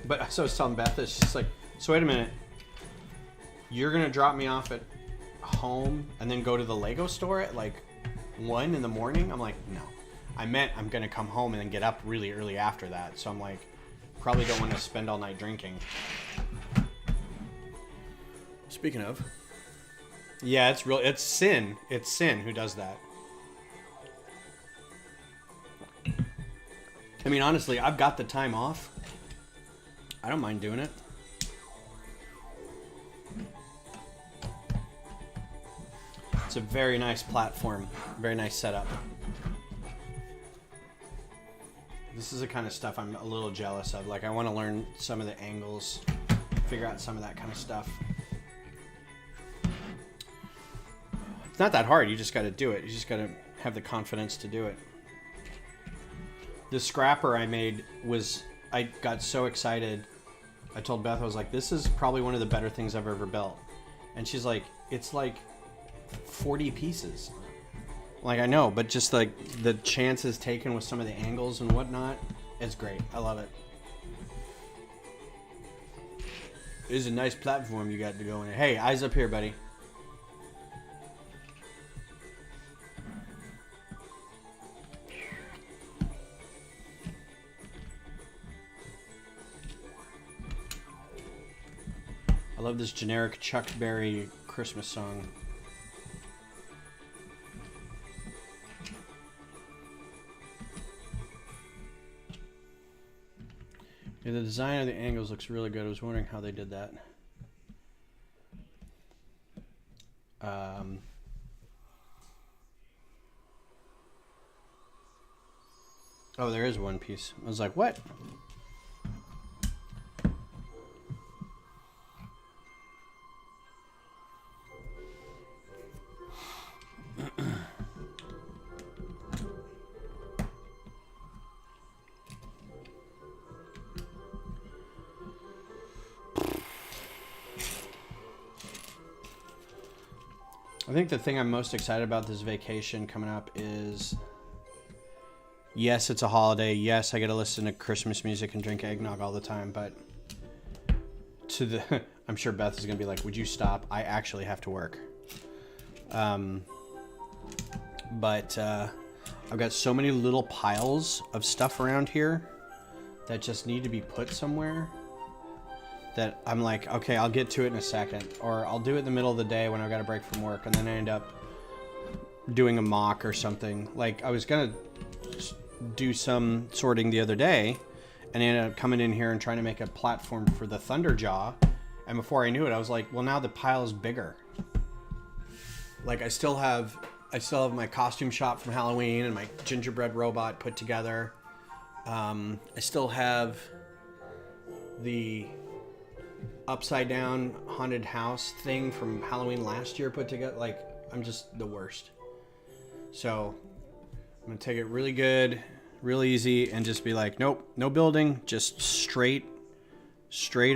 But so I was telling Beth, it's just like, so wait a minute. You're going to drop me off at home and then go to the Lego store at like 1 in the morning? I'm like, no. I meant I'm going to come home and then get up really early after that. So I'm like, probably don't want to spend all night drinking. Speaking of. Yeah, it's sin. It's sin who does that. I mean, honestly, I've got the time off. I don't mind doing it. It's a very nice platform, very nice setup. This is the kind of stuff I'm a little jealous of. Like, I want to learn some of the angles, figure out some of that kind of stuff. It's not that hard. You just got to do it. You just got to have the confidence to do it. The scrapper I made was, I got so excited. I told Beth, I was like, this is probably one of the better things I've ever built. And she's like, it's like 40 pieces. Like, I know, but just like the chances taken with some of the angles and whatnot, it's great. I love it. It is a nice platform you got to go in. Hey, eyes up here, buddy. I love this generic Chuck Berry Christmas song. Yeah, the design of the angles looks really good. I was wondering how they did that. Oh, there is one piece. I was like, what? I think the thing I'm most excited about this vacation coming up is, yes, it's a holiday. Yes, I get to listen to Christmas music and drink eggnog all the time, but I'm sure Beth is going to be like, would you stop? I actually have to work. But I've got so many little piles of stuff around here that just need to be put somewhere that I'm like, okay, I'll get to it in a second, or I'll do it in the middle of the day when I've got a break from work, and then I end up doing a mock or something. Like, I was gonna do some sorting the other day, and I ended up coming in here and trying to make a platform for the Thunderjaw, and before I knew it, I was like, well, now the pile is bigger. Like, I still have my costume shop from Halloween and my gingerbread robot put together. I still have the upside down haunted house thing from Halloween last year put together. Like, I'm just the worst. So I'm gonna take it really good, real easy, and just be like, nope, no building, just straight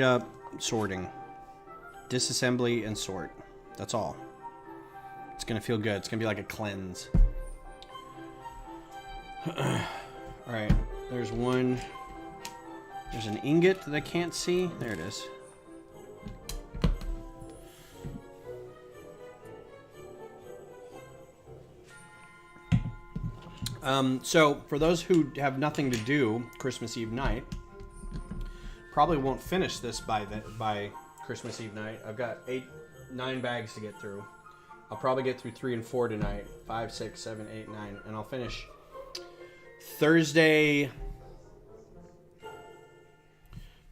up sorting, disassembly and sort. That's all. It's gonna feel good. It's gonna be like a cleanse. All right, there's one. There's an ingot that I can't see. There it is. So for those who have nothing to do Christmas Eve night, probably won't finish this by Christmas Eve night. I've got 9 bags to get through. I'll probably get through 3 and 4 tonight. 5, 6, 7, 8, 9, and I'll finish Thursday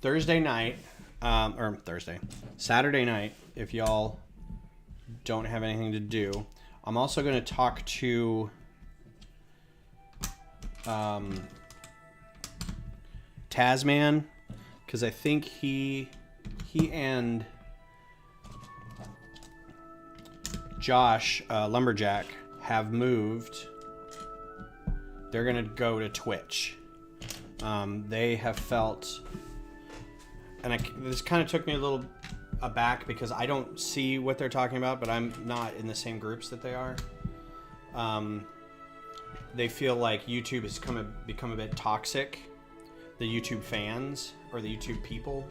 night, Saturday night, if y'all don't have anything to do. I'm also going to talk to Tasman, because I think he and Josh, Lumberjack, have moved. They're going to go to Twitch. They have felt... And this kind of took me a little aback because I don't see what they're talking about, but I'm not in the same groups that they are. They feel like YouTube has become a bit toxic, the YouTube fans or the YouTube people.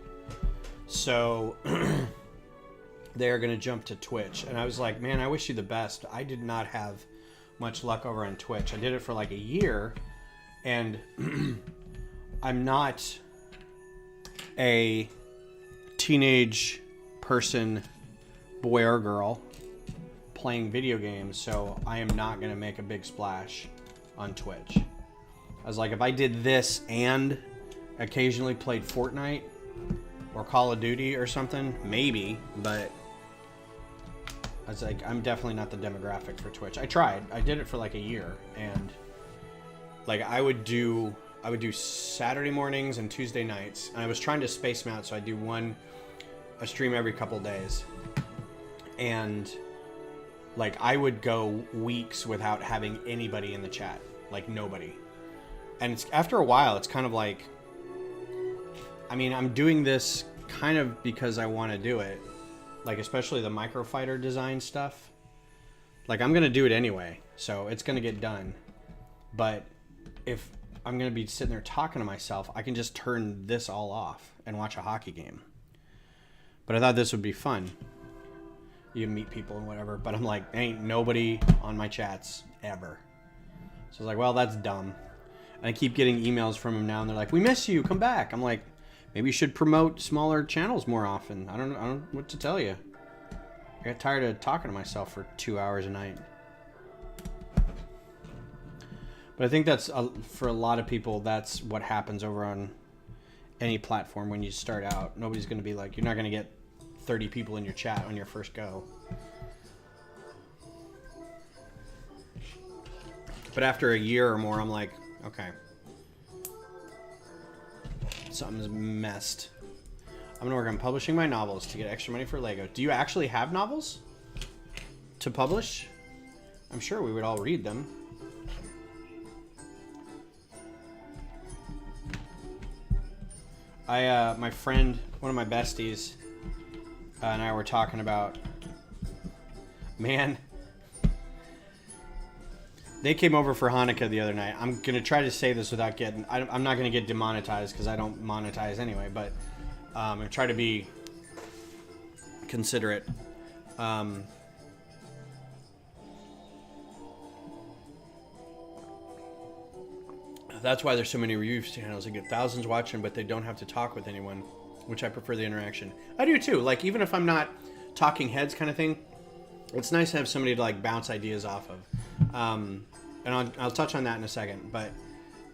So they are going to jump to Twitch. And I was like, man, I wish you the best. I did not have much luck over on Twitch. I did it for like a year, and I'm not a teenage person, boy or girl, playing video games, so I am not going to make a big splash on Twitch. I was like, if I did this and occasionally played Fortnite or Call of Duty or something, maybe, but I was like, I'm definitely not the demographic for Twitch. I tried. I did it for like a year, and like I would do Saturday mornings and Tuesday nights, and I was trying to space them out, so I do a stream every couple days, and like I would go weeks without having anybody in the chat, like nobody. And it's after a while, it's kind of like, I mean, I'm doing this kind of because I want to do it, like especially the microfighter design stuff. Like I'm gonna do it anyway, so it's gonna get done. But if I'm going to be sitting there talking to myself, I can just turn this all off and watch a hockey game. But I thought this would be fun. You meet people and whatever, but I'm like, ain't nobody on my chats ever. So I was like, well, that's dumb. And I keep getting emails from them now, and they're like, we miss you, come back. I'm like, maybe you should promote smaller channels more often. I don't know what to tell you. I got tired of talking to myself for 2 hours a night. But I think that's, for a lot of people, that's what happens over on any platform when you start out. Nobody's going to be like, you're not going to get 30 people in your chat on your first go. But after a year or more, I'm like, okay, something's messed. I'm going to work on publishing my novels to get extra money for Lego. Do you actually have novels to publish? I'm sure we would all read them. My friend, one of my besties, and I were talking about, man, they came over for Hanukkah the other night. I'm going to try to say this without getting, I'm not going to get demonetized because I don't monetize anyway, but I try to be considerate. That's why there's so many review channels. They get thousands watching, but they don't have to talk with anyone, which I prefer the interaction. I do too. Like, even if I'm not talking heads kind of thing, it's nice to have somebody to like bounce ideas off of. And I'll touch on that in a second. But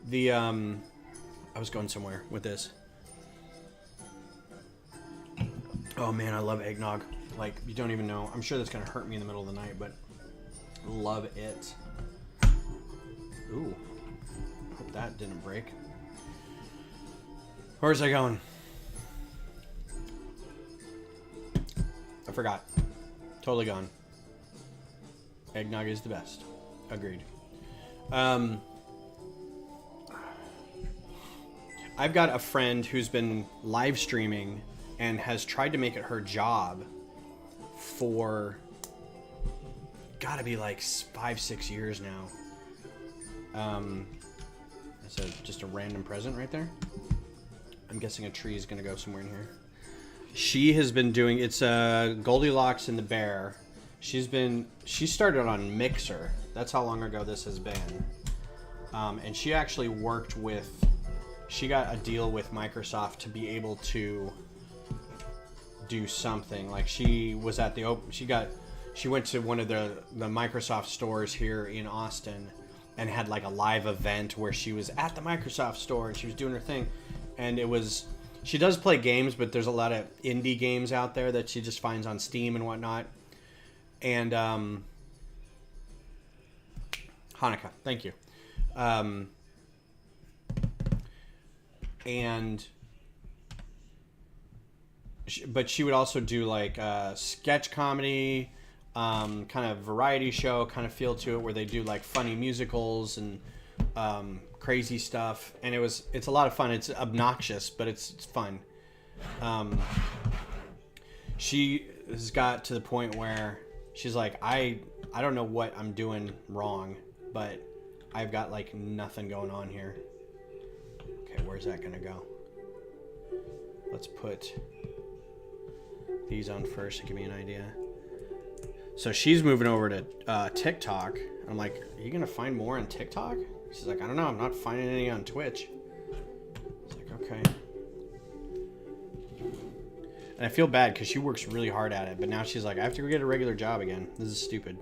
the I was going somewhere with this. Oh man, I love eggnog. Like, you don't even know. I'm sure that's gonna hurt me in the middle of the night, but love it. Ooh. Hope that didn't break. Where's I going? forgot. Totally gone. Eggnog is the best. Agreed. I've got a friend who's been live streaming and has tried to make it her job for gotta be like 5-6 years now. That's just a random present right there. I'm guessing a tree is gonna go somewhere in here. She has been doing, it's Goldilocks and the Bear. She started on Mixer. That's how long ago this has been. And she actually worked with, she got a deal with Microsoft to be able to do something. Like she was at the she went to one of the Microsoft stores here in Austin and had like a live event where she was at the Microsoft store and she was doing her thing. And it was, she does play games, but there's a lot of indie games out there that she just finds on Steam and whatnot. And Hanukkah, thank you. But she would also do like sketch comedy, kind of variety show kind of feel to it, where they do like funny musicals and crazy stuff. And it's a lot of fun. It's obnoxious, but it's fun. She has got to the point where she's like, I don't know what I'm doing wrong, but I've got like nothing going on here. Okay, where's that gonna go? Let's put these on first to give me an idea. So she's moving over to TikTok. I'm like, are you gonna find more on TikTok? She's like, I don't know, I'm not finding any on Twitch. It's like, okay. And I feel bad because she works really hard at it, but now she's like, I have to go get a regular job again. This is stupid.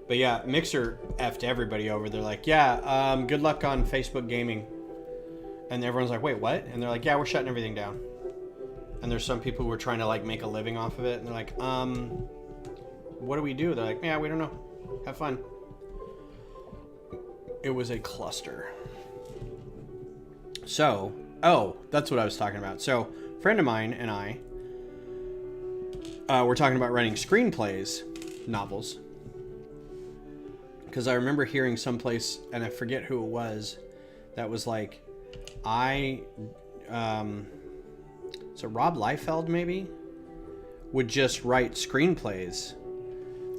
But yeah, Mixer effed everybody over. They're like, yeah, good luck on Facebook gaming. And everyone's like, wait, what? And they're like, yeah, we're shutting everything down. And there's some people who are trying to like make a living off of it. And they're like, what do we do? They're like, yeah, we don't know. Have fun. It was a cluster. So, oh, that's what I was talking about. So, a friend of mine and I were talking about writing screenplays, novels. Because I remember hearing someplace, and I forget who it was, that was like, so Rob Liefeld maybe would just write screenplays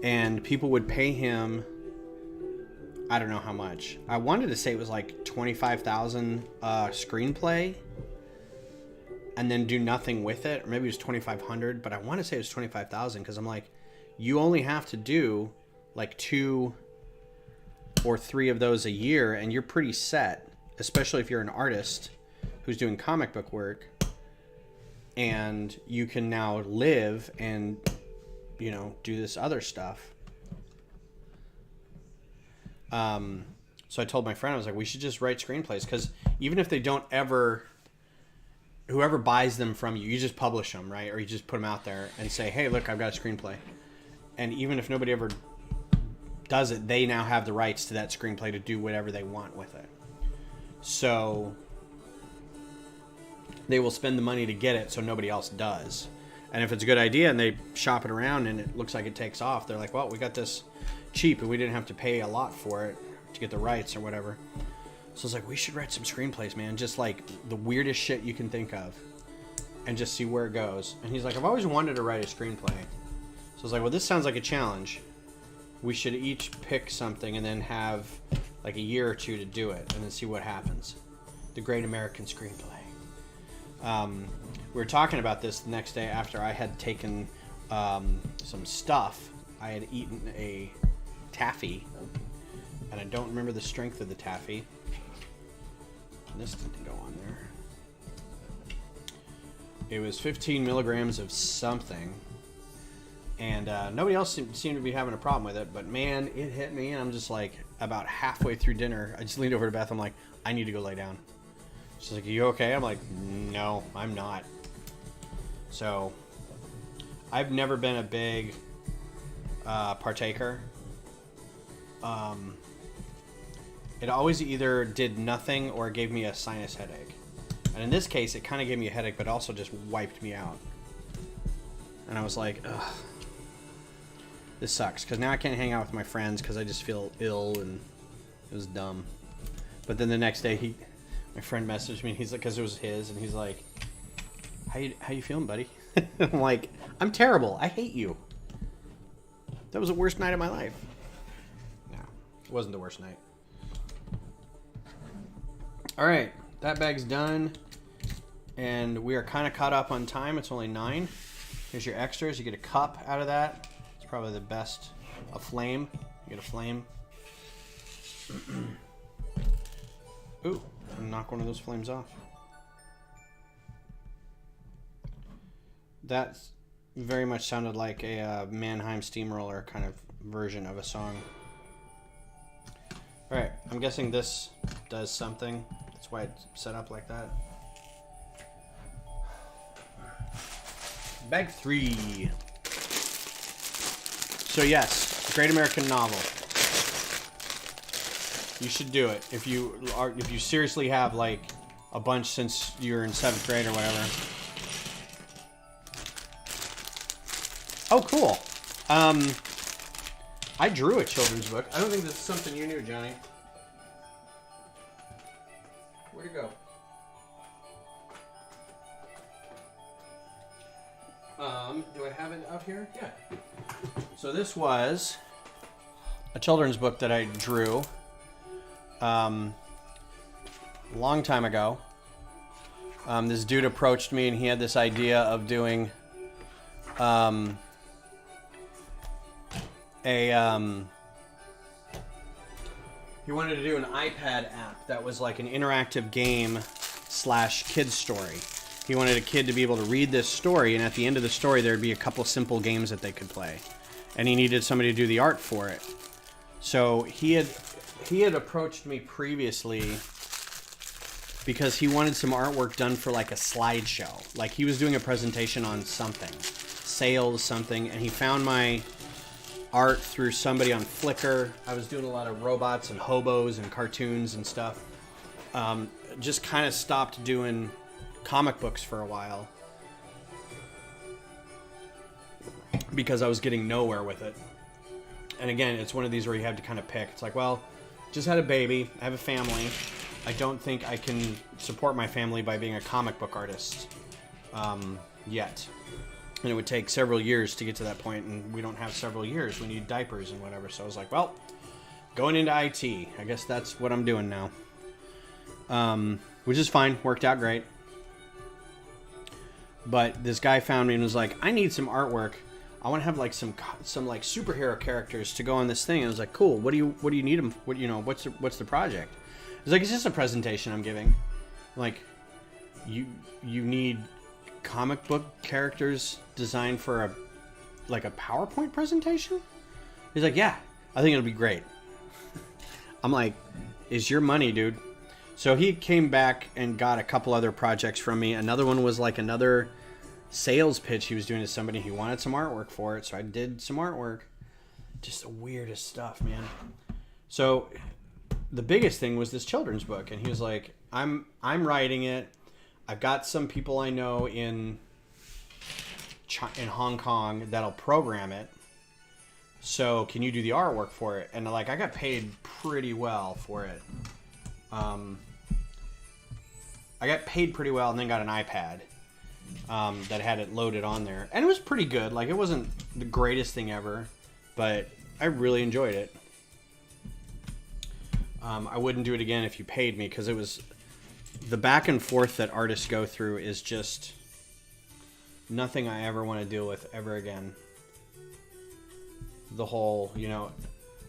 and people would pay him, I don't know how much. I wanted to say it was like $25,000 screenplay and then do nothing with it, or maybe it was $2,500, but I want to say it was $25,000 because I'm like, you only have to do like 2 or 3 of those a year and you're pretty set, especially if you're an artist who's doing comic book work, and you can now live and, you know, do this other stuff. So I told my friend, I was like, we should just write screenplays, because even if they don't ever, whoever buys them from you, you just publish them, right? Or you just put them out there and say, hey, look, I've got a screenplay. And even if nobody ever does it, they now have the rights to that screenplay to do whatever they want with it. So they will spend the money to get it so nobody else does. And if it's a good idea and they shop it around and it looks like it takes off, they're like, well, we got this cheap and we didn't have to pay a lot for it to get the rights or whatever. So it's like, we should write some screenplays, man. Just like the weirdest shit you can think of and just see where it goes. And he's like, I've always wanted to write a screenplay. So I was like, well, this sounds like a challenge. We should each pick something and then have like a year or 2 to do it and then see what happens. The Great American Screenplay. We were talking about this the next day after I had taken some stuff. I had eaten a taffy, and I don't remember the strength of the taffy. This didn't go on there. It was 15 milligrams of something, and nobody else seemed to be having a problem with it, but man, it hit me, and I'm just like, about halfway through dinner, I just leaned over to Beth. I'm like, I need to go lay down. She's like, are you okay? I'm like, no, I'm not. So, I've never been a big partaker. It always either did nothing or gave me a sinus headache. And in this case, it kind of gave me a headache, but also just wiped me out. And I was like, ugh, this sucks. Because now I can't hang out with my friends because I just feel ill, and it was dumb. But then the next day, my friend messaged me. He's like, because it was his, and he's like, how you feeling, buddy? I'm like, I'm terrible. I hate you. That was the worst night of my life. No, it wasn't the worst night. All right, that bag's done. And we are kind of caught up on time. It's only 9. Here's your extras. You get a cup out of that. It's probably the best. A flame. You get a flame. Ooh, and knock one of those flames off. That very much sounded like a Mannheim Steamroller kind of version of a song. All right, I'm guessing this does something. That's why it's set up like that. Bag 3. So yes, Great American Novel. You should do it if you seriously have like a bunch since you're in 7th grade or whatever. Oh, cool. I drew a children's book. I don't think this is something you knew, Johnny. Where'd it go? Do I have it out here? Yeah. So this was a children's book that I drew a long time ago. This dude approached me and he had this idea of doing he wanted to do an iPad app that was like an interactive game / kid's story. He wanted a kid to be able to read this story, and at the end of the story there'd be a couple simple games that they could play. And he needed somebody to do the art for it. So he had approached me previously because he wanted some artwork done for like a slideshow. Like he was doing a presentation on something, sales something, and he found my art through somebody on Flickr. I was doing a lot of robots and hobos and cartoons and stuff. Just kind of stopped doing comic books for a while because I was getting nowhere with it. And again, it's one of these where you have to kind of pick. It's like, well, just had a baby, I have a family. I don't think I can support my family by being a comic book artist yet. And it would take several years to get to that point, and we don't have several years. We need diapers and whatever. So I was like, well, going into IT. I guess that's what I'm doing now. Which is fine. Worked out great. But this guy found me and was like, I need some artwork. I want to have like some like superhero characters to go on this thing. And I was like, cool. What do you need them? What's the project? It's like, it's just a presentation I'm giving. Like, you need comic book characters designed for a PowerPoint presentation? He's like, yeah, I think it'll be great. I'm like, is your money, dude. So he came back and got a couple other projects from me. Another one was like another sales pitch he was doing to somebody. He wanted some artwork for it, so I did some artwork. Just the weirdest stuff, man. So the biggest thing was this children's book, and he was like, I'm writing it. I've got some people I know in Hong Kong that'll program it. So can you do the artwork for it? And like, I got paid pretty well for it. I got paid pretty well and then got an iPad that had it loaded on there. And it was pretty good. Like, it wasn't the greatest thing ever, but I really enjoyed it. I wouldn't do it again if you paid me, because it was... The back and forth that artists go through is just nothing I ever want to deal with ever again. The whole,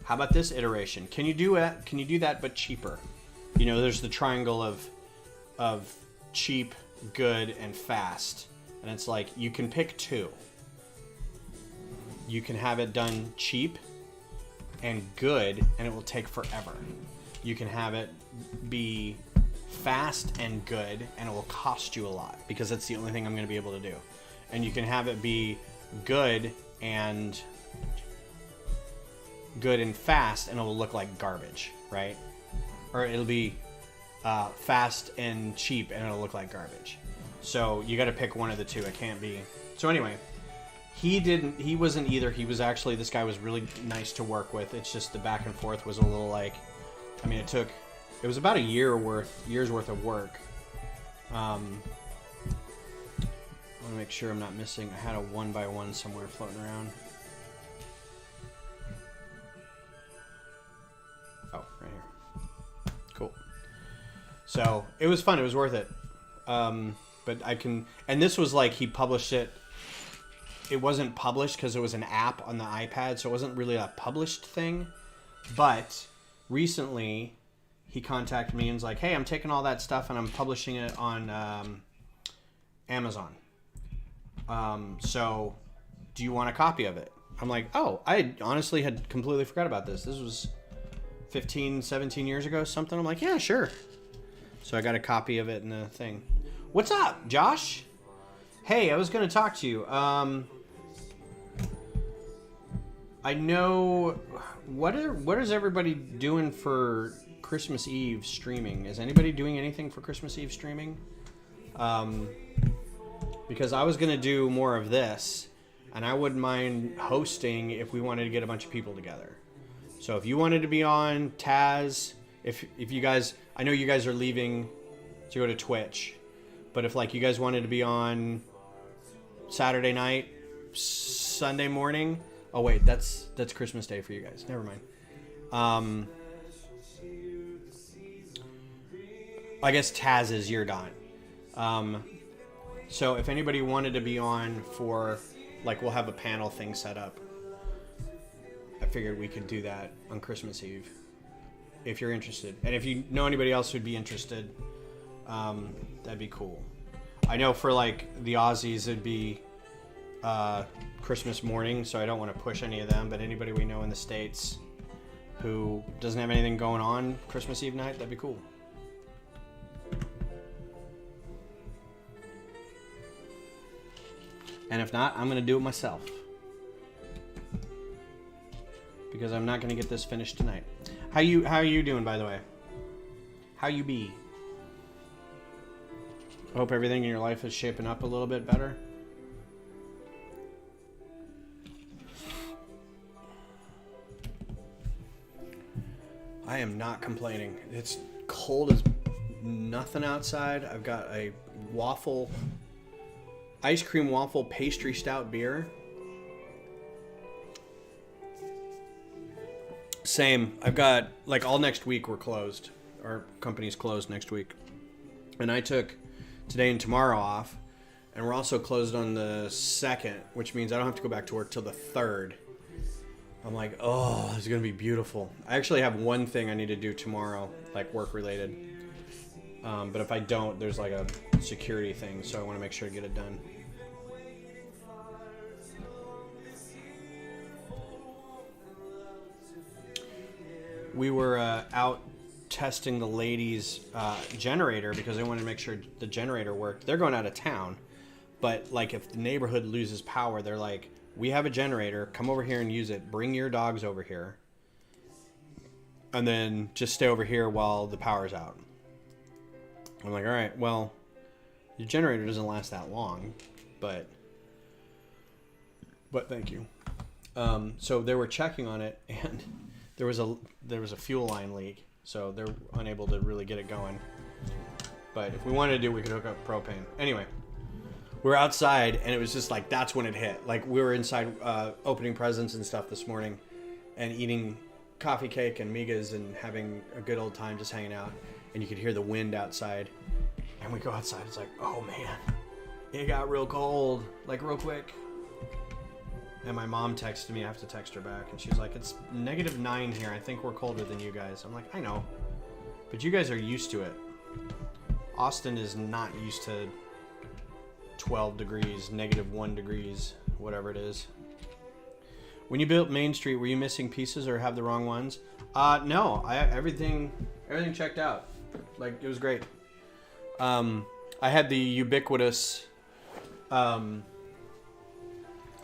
how about this iteration? Can you do it? Can you do that but cheaper? There's the triangle of cheap, good, and fast. And it's like, you can pick 2. You can have it done cheap and good, and it will take forever. You can have it be fast and good, and it will cost you a lot, because that's the only thing I'm going to be able to do. And you can have it be good and fast, and it will look like garbage, right? Or it'll be fast and cheap, and it'll look like garbage. So you got to pick one of the two. It can't be. So anyway, he wasn't either. He was actually, this guy was really nice to work with. It's just the back and forth was a little like, I mean, it was about a year's worth of work. I want to make sure I'm not missing. I had a 1x1 somewhere floating around. Oh, right here. Cool. So it was fun. It was worth it. But I can, and this was like, he published it. It wasn't published because it was an app on the iPad, so it wasn't really a published thing. But recently, he contacted me and was like, hey, I'm taking all that stuff and I'm publishing it on Amazon. So do you want a copy of it? I'm like, oh, I honestly had completely forgot about this. This was 15, 17 years ago, something. I'm like, yeah, sure. So I got a copy of it in the thing. What's up, Josh? Hey, I was going to talk to you. I know, what is everybody doing for Christmas Eve streaming? Is anybody doing anything for Christmas Eve streaming? Because I was going to do more of this, and I wouldn't mind hosting if we wanted to get a bunch of people together. So if you wanted to be on, Taz, if you guys, I know you guys are leaving to go to Twitch, but if like you guys wanted to be on Saturday night, Sunday morning, oh wait, that's Christmas Day for you guys. Never mind. I guess Taz is your Don. So if anybody wanted to be on for, like, we'll have a panel thing set up. I figured we could do that on Christmas Eve, if you're interested. And if you know anybody else who'd be interested, that'd be cool. I know for, like, the Aussies, it'd be Christmas morning, so I don't want to push any of them, but anybody we know in the States who doesn't have anything going on Christmas Eve night, that'd be cool. And if not, I'm going to do it myself. Because I'm not going to get this finished tonight. How are you doing, by the way? How you be? I hope everything in your life is shaping up a little bit better. I am not complaining. It's cold as nothing outside. I've got a ice cream waffle pastry stout beer. Same. I've got, like, all next week we're closed. Our company's closed next week. And I took today and tomorrow off. And we're also closed on the 2nd, which means I don't have to go back to work till the 3rd. I'm like, oh, it's going to be beautiful. I actually have one thing I need to do tomorrow, like work related. But if I don't, there's like a security thing, so I want to make sure to get it done. We were out testing the ladies' generator because they wanted to make sure the generator worked. They're going out of town, but like if the neighborhood loses power, they're like, we have a generator, come over here and use it. Bring your dogs over here. And then just stay over here while the power's out. I'm like, all right, well, your generator doesn't last that long, but thank you. So they were checking on it, and there was a fuel line leak, so they're unable to really get it going. But if we wanted to do it, we could hook up propane. Anyway, we were outside, and it was just like, that's when it hit. Like, we were inside opening presents and stuff this morning and eating coffee cake and migas and having a good old time just hanging out. And you could hear the wind outside. And we go outside, it's like, oh man, it got real cold, like real quick. And my mom texted me, I have to text her back, and she's like, it's -9 here, I think we're colder than you guys. I'm like, I know, but you guys are used to it. Austin is not used to 12 degrees, -1 degrees, whatever it is. When you built Main Street, were you missing pieces or have the wrong ones? No, everything checked out. Like, it was great. I had the ubiquitous,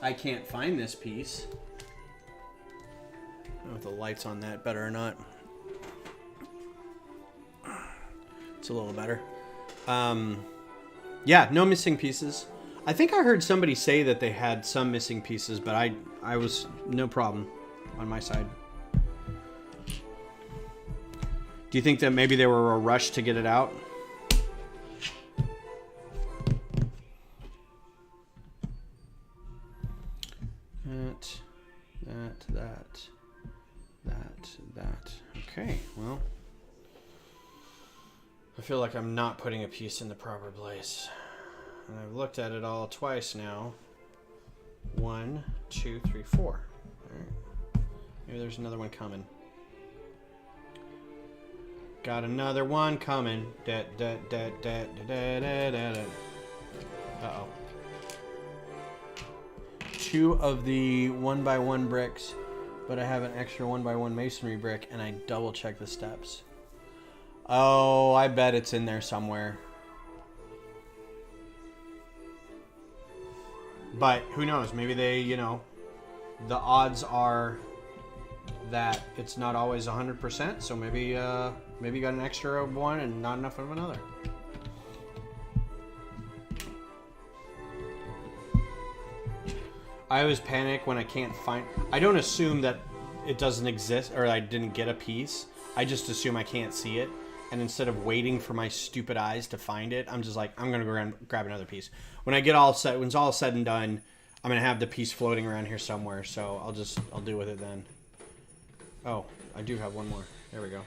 I can't find this piece. I don't know if the light's on that better or not. It's a little better. Yeah, no missing pieces. I think I heard somebody say that they had some missing pieces, but I was no problem on my side. Do you think that maybe they were a rush to get it out? That. Okay, well. I feel like I'm not putting a piece in the proper place. And I've looked at it all twice now. 1, 2, 3, 4. All right. Maybe there's another one coming. Got another one coming. Uh-oh. 2 of the 1x1 bricks, but I have an extra 1x1 masonry brick, and I double check the steps. Oh, I bet it's in there somewhere. But who knows? Maybe they, you know, the odds are that it's not always 100%. So maybe you got an extra of one and not enough of another. I always panic when I can't find. I don't assume that it doesn't exist or I didn't get a piece. I just assume I can't see it. And instead of waiting for my stupid eyes to find it, I'm just like, I'm going to go grab another piece. When I get all set, when it's all said and done, I'm going to have the piece floating around here somewhere. So I'll deal with it then. Oh, I do have one more. There we go.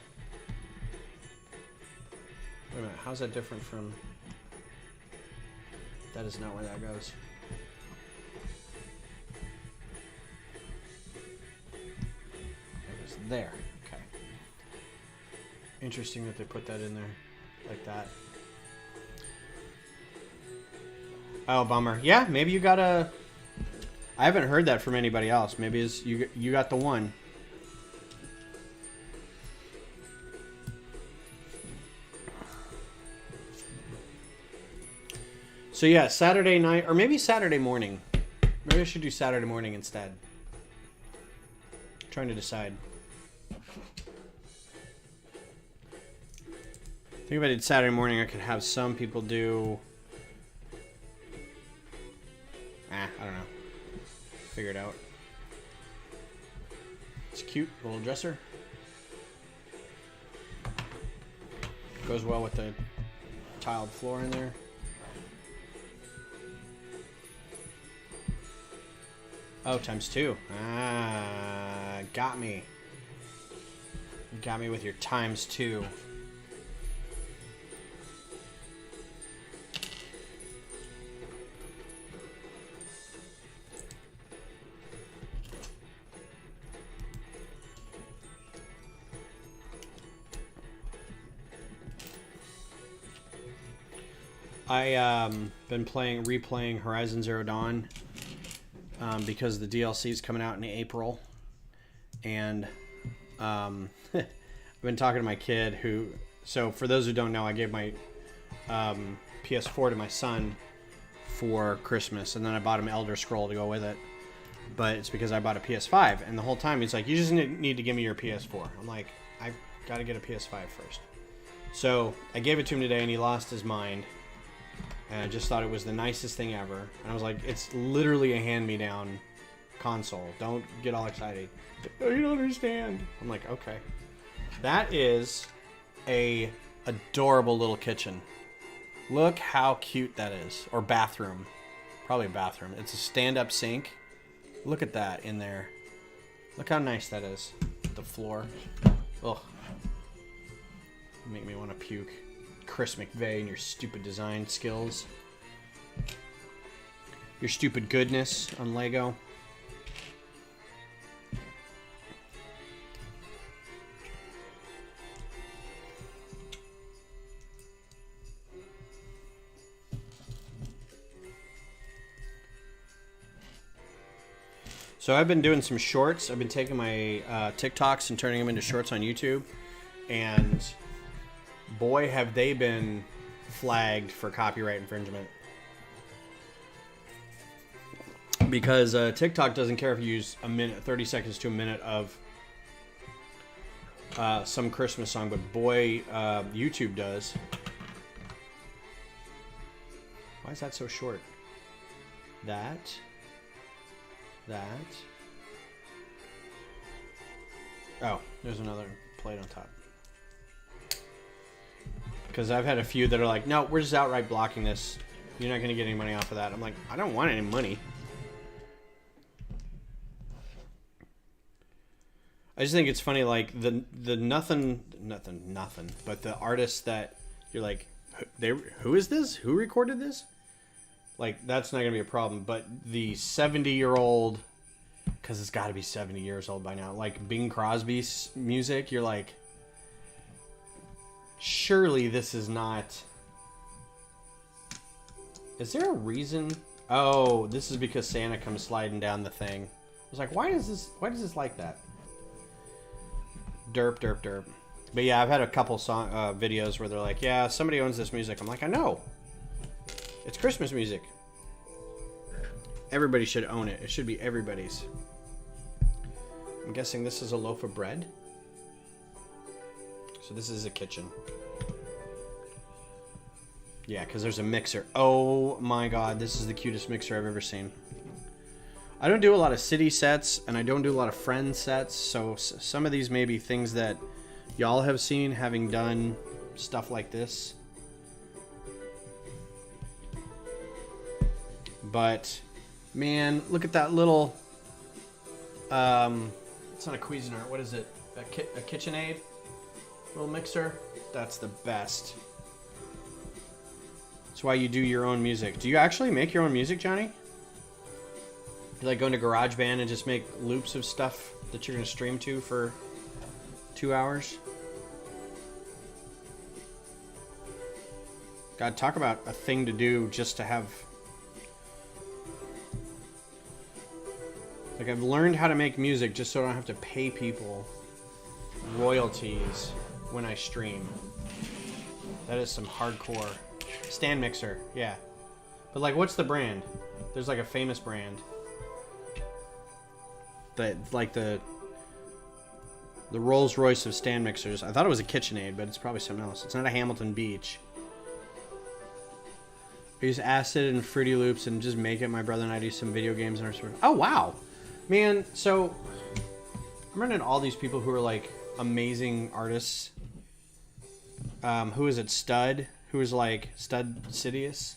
Wait a minute. How's that different from... That is not where that goes. It was there. Okay. Interesting that they put that in there like that. Oh, bummer. Yeah, maybe you got a... I haven't heard that from anybody else. Maybe it's you got the one. So yeah, Saturday night, or maybe Saturday morning. Maybe I should do Saturday morning instead. I'm trying to decide. I think if I did Saturday morning, I could have some people do... I don't know. Figure it out. It's cute, little dresser. Goes well with the tiled floor in there. Oh, ×2. Ah, got me. You got me with your ×2. I been replaying Horizon Zero Dawn because the DLC is coming out in April, and I've been talking to my kid who. So for those who don't know, I gave my PS4 to my son for Christmas, and then I bought him Elder Scroll to go with it. But it's because I bought a PS5, and the whole time he's like, "You just need to give me your PS4." I'm like, "I've got to get a PS5 first." So I gave it to him today, and he lost his mind. And I just thought it was the nicest thing ever. And I was like, it's literally a hand-me-down console. Don't get all excited. Oh, you don't understand. I'm like, okay. That is a adorable little kitchen. Look how cute that is. Or bathroom. Probably a bathroom. It's a stand-up sink. Look at that in there. Look how nice that is. The floor. Ugh. Make me want to puke. Chris McVeigh and your stupid design skills. Your stupid goodness on Lego. So I've been doing some shorts. I've been taking my TikToks and turning them into shorts on YouTube. And boy, have they been flagged for copyright infringement. Because TikTok doesn't care if you use a minute, 30 seconds to a minute of some Christmas song, but boy, YouTube does. Why is that so short? That. Oh, there's another plate on top. Because I've had a few that are like, no, we're just outright blocking this. You're not going to get any money off of that. I'm like, I don't want any money. I just think it's funny, like, the nothing, but the artists that you're like, who is this? Who recorded this? Like, that's not going to be a problem. But the 70-year-old, because it's got to be 70 years old by now, like Bing Crosby's music, you're like, surely this is not... Is there a reason? Oh, this is because Santa comes sliding down the thing. I was like, why does this like that? Derp. But yeah, I've had a couple videos where they're like, yeah, somebody owns this music. I'm like, I know. It's Christmas music. Everybody should own it. It should be everybody's. I'm guessing this is a loaf of bread. So this is a kitchen. Yeah, because there's a mixer. Oh my god, this is the cutest mixer I've ever seen. I don't do a lot of city sets, and I don't do a lot of friend sets, so some of these may be things that y'all have seen, having done stuff like this. But, man, look at that little... it's not a Cuisinart, what is it? A KitchenAid? Little mixer? That's the best. That's why you do your own music. Do you actually make your own music, Johnny? You like go into GarageBand and just make loops of stuff that you're going to stream to for 2 hours? God, talk about a thing to do just to have... Like, I've learned how to make music just so I don't have to pay people royalties when I stream. That is some hardcore... Stand mixer, yeah. But, like, what's the brand? There's, like, a famous brand. That, like, the Rolls Royce of stand mixers. I thought it was a KitchenAid, but it's probably something else. It's not a Hamilton Beach. I use acid and Fruity Loops and just make it. My brother and I do some video games and our sort of... Oh, wow! Man, so... I'm running into all these people who are, like, amazing artists. Who is it? Stud? Who is, like, Stud Sidious?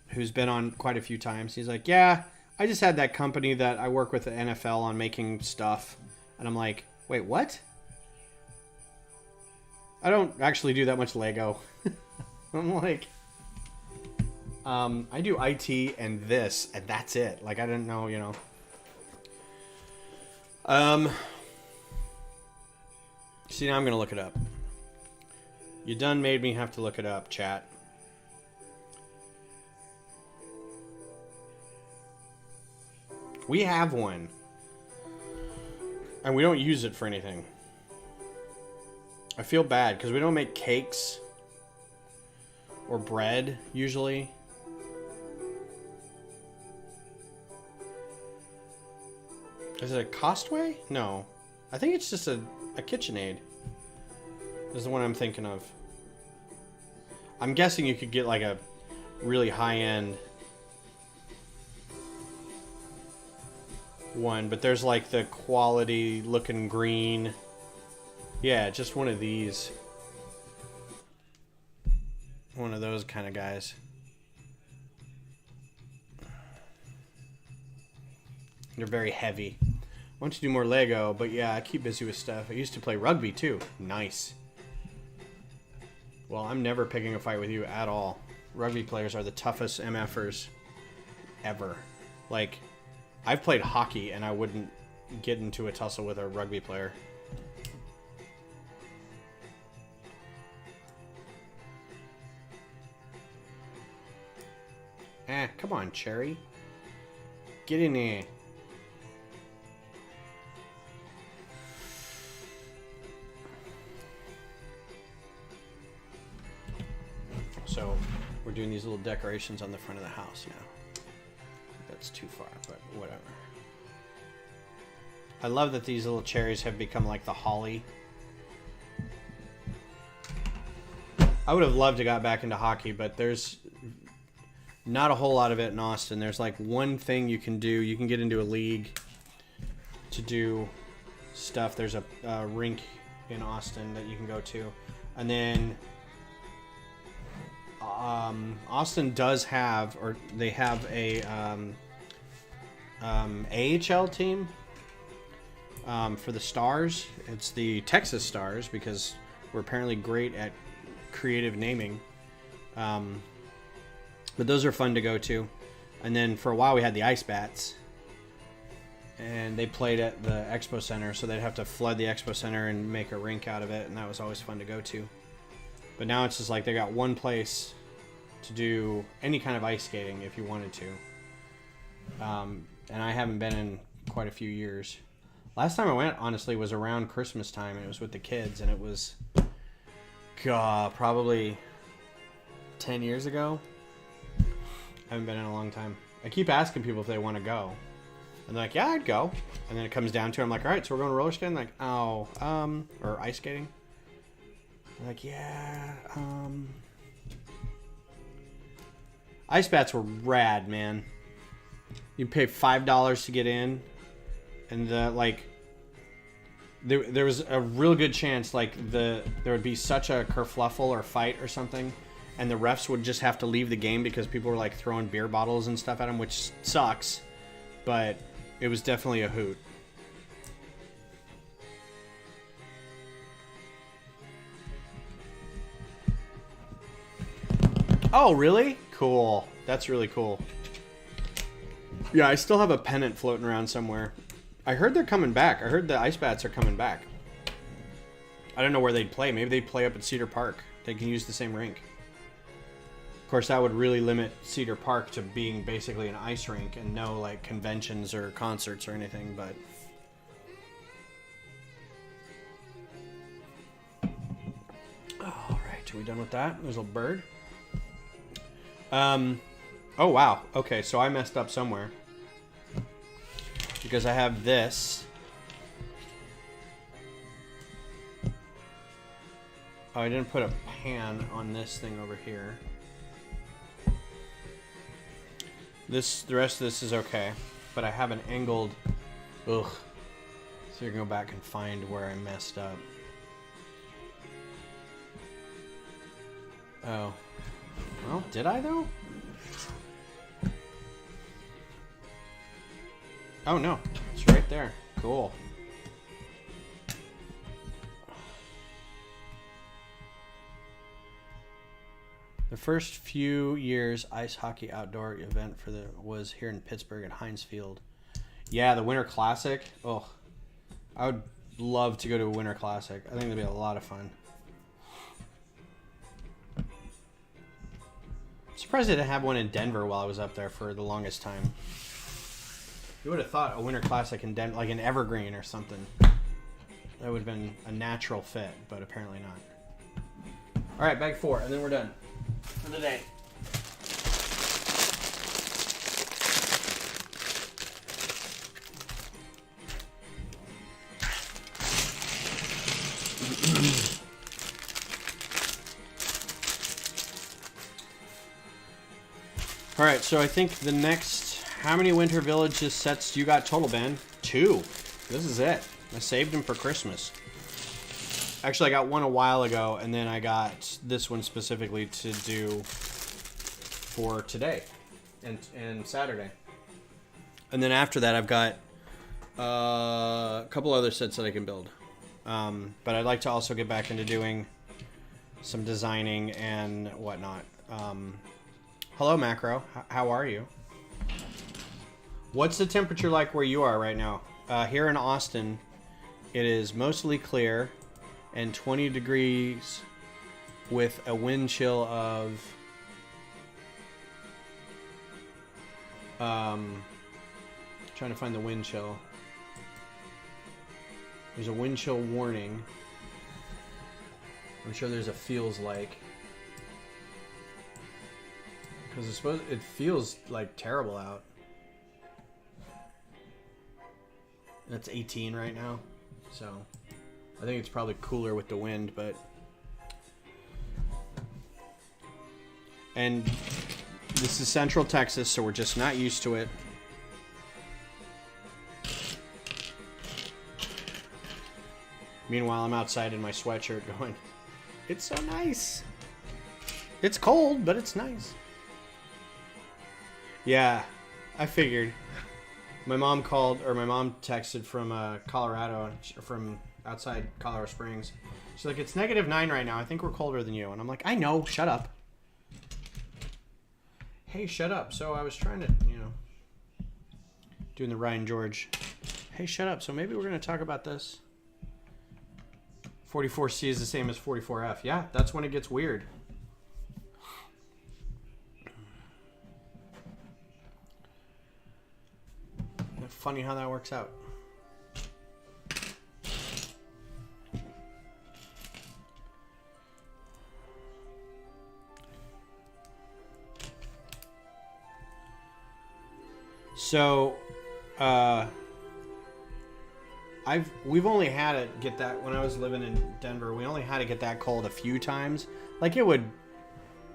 Who's been on quite a few times. He's like, yeah, I just had that company that I work with the NFL on making stuff. And I'm like, wait, what? I don't actually do that much Lego. I'm like... I do IT and this, and that's it. Like, I didn't know, you know. See, now I'm going to look it up. You done made me have to look it up, chat. We have one. And we don't use it for anything. I feel bad, because we don't make cakes. Or bread, usually. Is it a Costway? No. I think it's just a KitchenAid. Is the one I'm thinking of. I'm guessing you could get like a really high-end one, but there's like the quality looking green. Yeah, just one of these. One of those kind of guys. They're very heavy. I want to do more Lego, but yeah, I keep busy with stuff. I used to play rugby too. Nice. Well, I'm never picking a fight with you at all. Rugby players are the toughest MFers ever. Like, I've played hockey and I wouldn't get into a tussle with a rugby player. Come on, Cherry. Get in there. So, we're doing these little decorations on the front of the house now. That's too far, but whatever. I love that these little cherries have become like the holly. I would have loved to got back into hockey, but there's not a whole lot of it in Austin. There's like one thing you can do. You can get into a league to do stuff. There's a rink in Austin that you can go to. And then Austin does have, or they have a AHL team for the Stars. It's the Texas Stars because we're apparently great at creative naming. But those are fun to go to. And then for a while we had the Ice Bats. And they played at the Expo Center, so they'd have to flood the Expo Center and make a rink out of it, and that was always fun to go to. But now it's just like they got one place to do any kind of ice skating if you wanted to. And I haven't been in quite a few years. Last time I went, honestly, was around Christmas time, and it was with the kids, and it was, probably 10 years ago. I haven't been in a long time. I keep asking people if they want to go. And they're like, yeah, I'd go. And then it comes down to it. I'm like, all right, so we're going roller skating? Like, oh, or ice skating? They're like, yeah, Ice Bats were rad, man. You pay $5 to get in. And there was a real good chance, like, there would be such a kerfluffle or fight or something. And the refs would just have to leave the game because people were, like, throwing beer bottles and stuff at them, which sucks. But it was definitely a hoot. Oh, really? Cool. That's really cool. Yeah, I still have a pennant floating around somewhere. I heard they're coming back. I heard the Ice Bats are coming back. I don't know where they'd play. Maybe they'd play up at Cedar Park. They can use the same rink. Of course, that would really limit Cedar Park to being basically an ice rink and no like conventions or concerts or anything, but all right, are we done with that? There's a little bird. Oh wow. Okay, so I messed up somewhere because I have this. Oh, I didn't put a pan on this thing over here. The rest of this is okay, but I have an angled, so you can go back and find where I messed up. Oh, well, did I though? Oh no, it's right there. Cool. The first few years ice hockey outdoor event was here in Pittsburgh at Heinz Field. Yeah, the Winter Classic. Oh, I would love to go to a Winter Classic. I think it'd be a lot of fun. I'm surprised they didn't have one in Denver while I was up there for the longest time. You would have thought a Winter Classic in Denver, like in Evergreen or something. That would have been a natural fit, but apparently not. All right, bag 4, and then we're done for the day. All right, so I think the next, how many Winter Villages sets do you got total, Ben? 2. This is it. I saved them for Christmas. Actually, I got one a while ago, and then I got this one specifically to do for today and Saturday. And then after that, I've got a couple other sets that I can build. But I'd like to also get back into doing some designing and whatnot. Hello, Macro. How are you? What's the temperature like where you are right now? Here in Austin, it is mostly clear and 20 degrees with a wind chill of trying to find the wind chill. There's a wind chill warning. I'm sure there's a feels like, because it feels like terrible out. That's 18 right now, so I think it's probably cooler with the wind, but... And This is Central Texas, so we're just not used to it. Meanwhile, I'm outside in my sweatshirt going, it's so nice. It's cold, but it's nice. Yeah, I figured. My mom texted from Colorado, from outside Colorado Springs. She's like, it's -9 right now. I think we're colder than you. And I'm like, I know, shut up. Hey, shut up. So I was trying to, doing the Ryan George. Hey, shut up. So maybe we're going to talk about this. 44C is the same as 44F. Yeah, that's when it gets weird. Funny how that works out. So, we've only had it get that when I was living in Denver. We only had to get that cold a few times. Like it would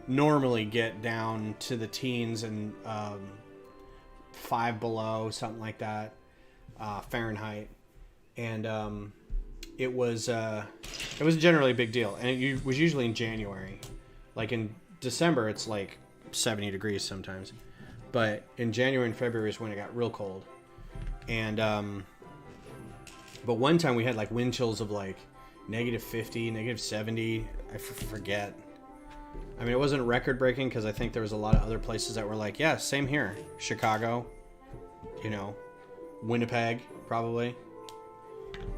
normally get down to the teens and 5 below, something like that, Fahrenheit, and it was generally a big deal, and it was usually in January. Like in December, it's like 70 degrees sometimes, but in January and February is when it got real cold, and but one time we had like wind chills of like -50, -70. I forget. I mean, it wasn't record breaking because I think there was a lot of other places that were like, yeah, same here. Chicago, Winnipeg, probably.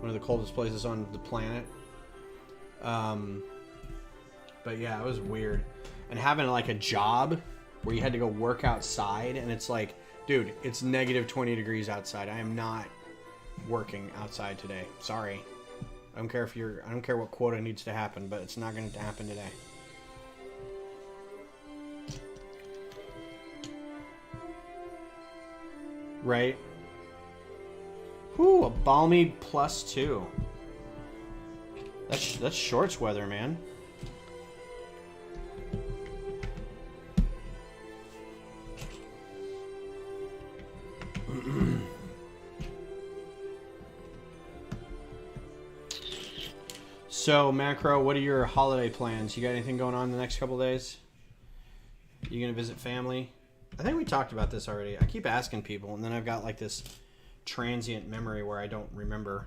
One of the coldest places on the planet. But yeah, it was weird. And having like a job where you had to go work outside and it's like, dude, it's -20 degrees outside. I am not working outside today. Sorry. I don't care what quota needs to happen, but it's not going to happen today. Right? Whew, a balmy +2. That's shorts weather, man. So, Macro, what are your holiday plans? You got anything going on the next couple days? You gonna visit family? I think we talked about this already. I keep asking people, and then I've got like this transient memory where I don't remember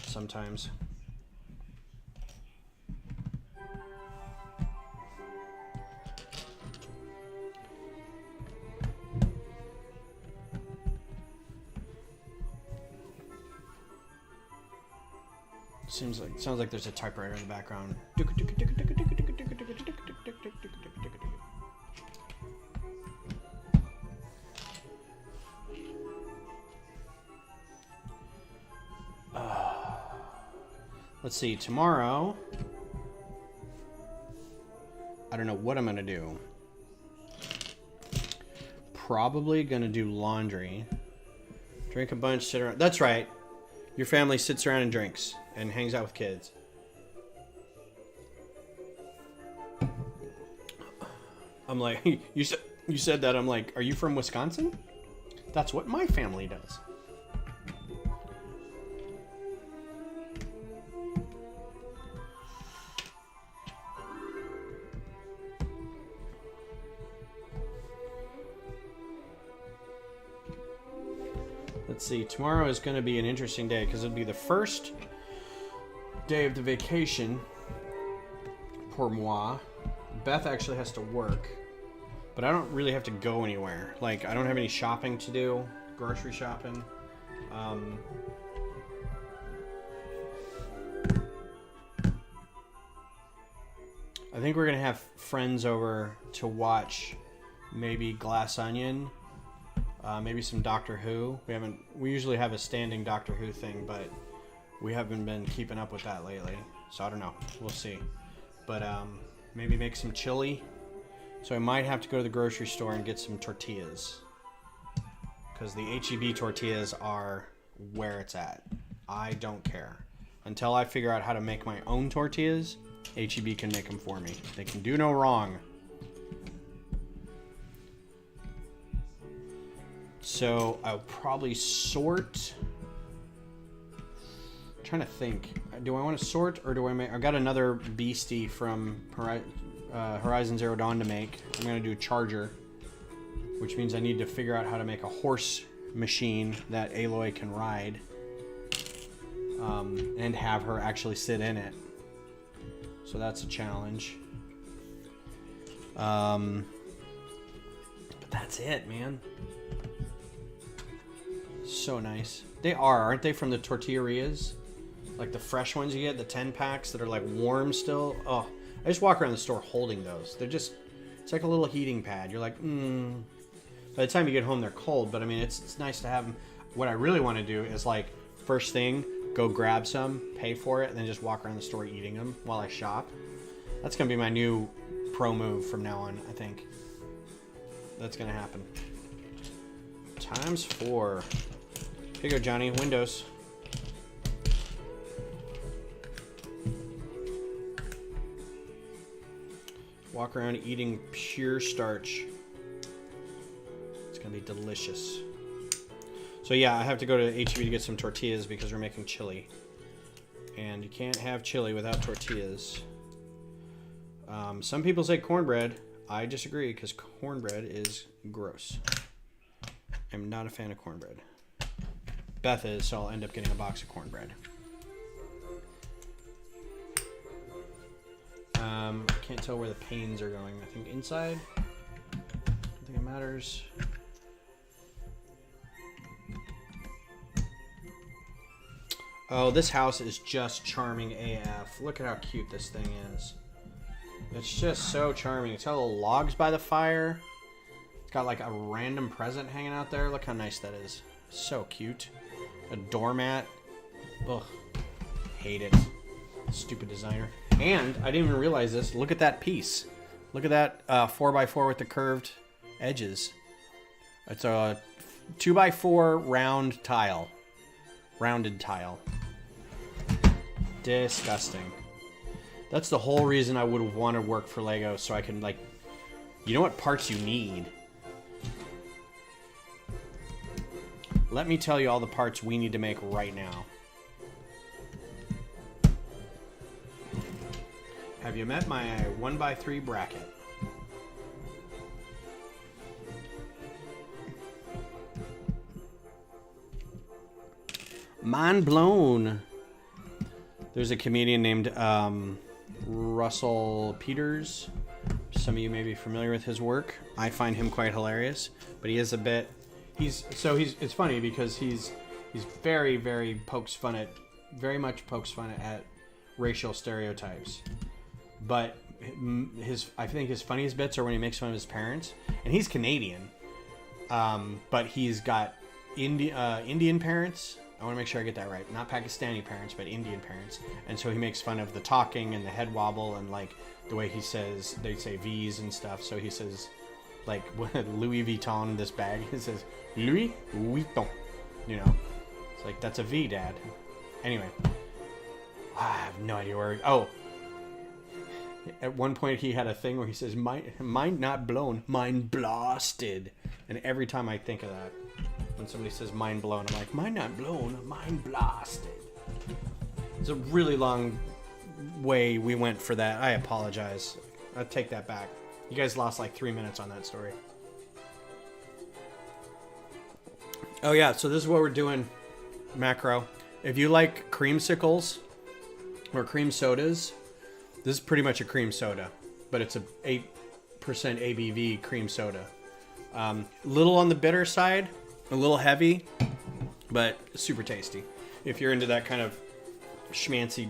sometimes. Sounds like there's a typewriter in the background. Let's see, tomorrow, I don't know what I'm going to do. Probably going to do laundry. Drink a bunch, sit around. That's right. Your family sits around and drinks and hangs out with kids. I'm like, you said that. I'm like, are you from Wisconsin? That's what my family does. Let's see, tomorrow is going to be an interesting day because it'll be the first day of the vacation pour moi. Beth actually has to work, but I don't really have to go anywhere. Like, I don't have any shopping to do, grocery shopping. I think we're going to have friends over to watch maybe Glass Onion. Maybe some Doctor Who. We usually have a standing Doctor Who thing, but we haven't been keeping up with that lately. So I don't know. We'll see. But maybe make some chili. So I might have to go to the grocery store and get some tortillas. Because the H-E-B tortillas are where it's at. I don't care. Until I figure out how to make my own tortillas, H-E-B can make them for me. They can do no wrong. So I'll probably sort. I'm trying to think. Do I want to sort or do I make? I've got another beastie from Horizon Zero Dawn to make. I'm going to do Charger, which means I need to figure out how to make a horse machine that Aloy can ride, and have her actually sit in it. So that's a challenge. But that's it, man. So nice. They aren't they, from the tortillerias? Like the fresh ones you get, the 10 packs that are like warm still. Oh, I just walk around the store holding those. They're just, it's like a little heating pad. You're like, By the time you get home, they're cold, but I mean, it's nice to have them. What I really want to do is like, first thing, go grab some, pay for it, and then just walk around the store eating them while I shop. That's going to be my new pro move from now on, I think. That's going to happen. ×4. Here you go, Johnny. Windows. Walk around eating pure starch. It's going to be delicious. So yeah, I have to go to HEB to get some tortillas because we're making chili. And you can't have chili without tortillas. Some people say cornbread. I disagree because cornbread is gross. I'm not a fan of cornbread. Beth is, so I'll end up getting a box of cornbread. I can't tell where the panes are going. I think inside. I don't think it matters. Oh, this house is just charming AF. Look at how cute this thing is. It's just so charming. It's got little logs by the fire. It's got like a random present hanging out there. Look how nice that is. So cute. A doormat. Ugh. Hate it. Stupid designer. And I didn't even realize this. Look at that piece. Look at that 4x4 with the curved edges. It's a 2x4 round tile. Rounded tile. Disgusting. That's the whole reason I would want to work for Lego, so I can, like, you know what parts you need? Let me tell you all the parts we need to make right now. Have you met my 1x3 bracket? Mind blown. There's a comedian named Russell Peters. Some of you may be familiar with his work. I find him quite hilarious, but he is a bit. It's funny because he's very very very much pokes fun at racial stereotypes. But I think his funniest bits are when he makes fun of his parents, and he's Canadian, but he's got Indian parents. I want to make sure I get that right. Not Pakistani parents, but Indian parents. And so he makes fun of the talking and the head wobble and like the way he says, they say V's and stuff. So he says, like, Louis Vuitton, this bag, he says, Louis Vuitton. You know, it's like, that's a V, Dad. Anyway, I have no idea where. Oh, at one point he had a thing where he says, mind not blown, mind blasted. And every time I think of that, when somebody says mind blown, I'm like, mind not blown, mind blasted. It's a really long way we went for that. I apologize. I'll take that back. You guys lost like 3 minutes on that story. Oh yeah, so this is what we're doing, macro. If you like creamsicles or cream sodas, this is pretty much a cream soda, but it's a 8% ABV cream soda. Little on the bitter side, a little heavy, but super tasty. If you're into that kind of schmancy,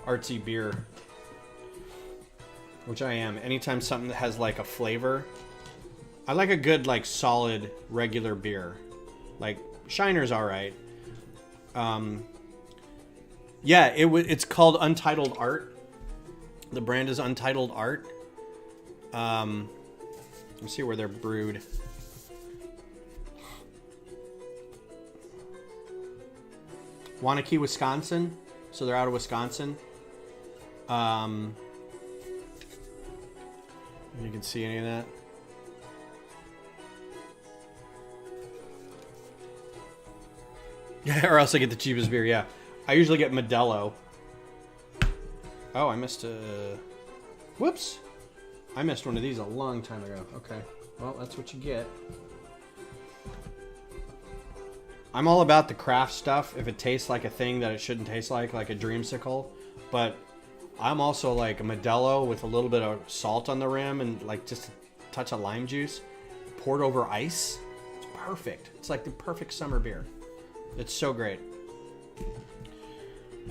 artsy beer, which I am. Anytime something that has like a flavor, I like a good like solid regular beer. Like Shiner's all right. Yeah, it's called Untitled Art. The brand is Untitled Art. Let's see where they're brewed. Waunakee, Wisconsin. So they're out of Wisconsin. You can see any of that. Or else I get the cheapest beer, yeah. I usually get Modelo. Oh, I missed a... Whoops. I missed one of these a long time ago. Okay. Well, that's what you get. I'm all about the craft stuff if it tastes like a thing that it shouldn't taste like a dreamsicle. But I'm also like a Modelo with a little bit of salt on the rim and like just a touch of lime juice poured over ice. It's perfect. It's like the perfect summer beer. It's so great.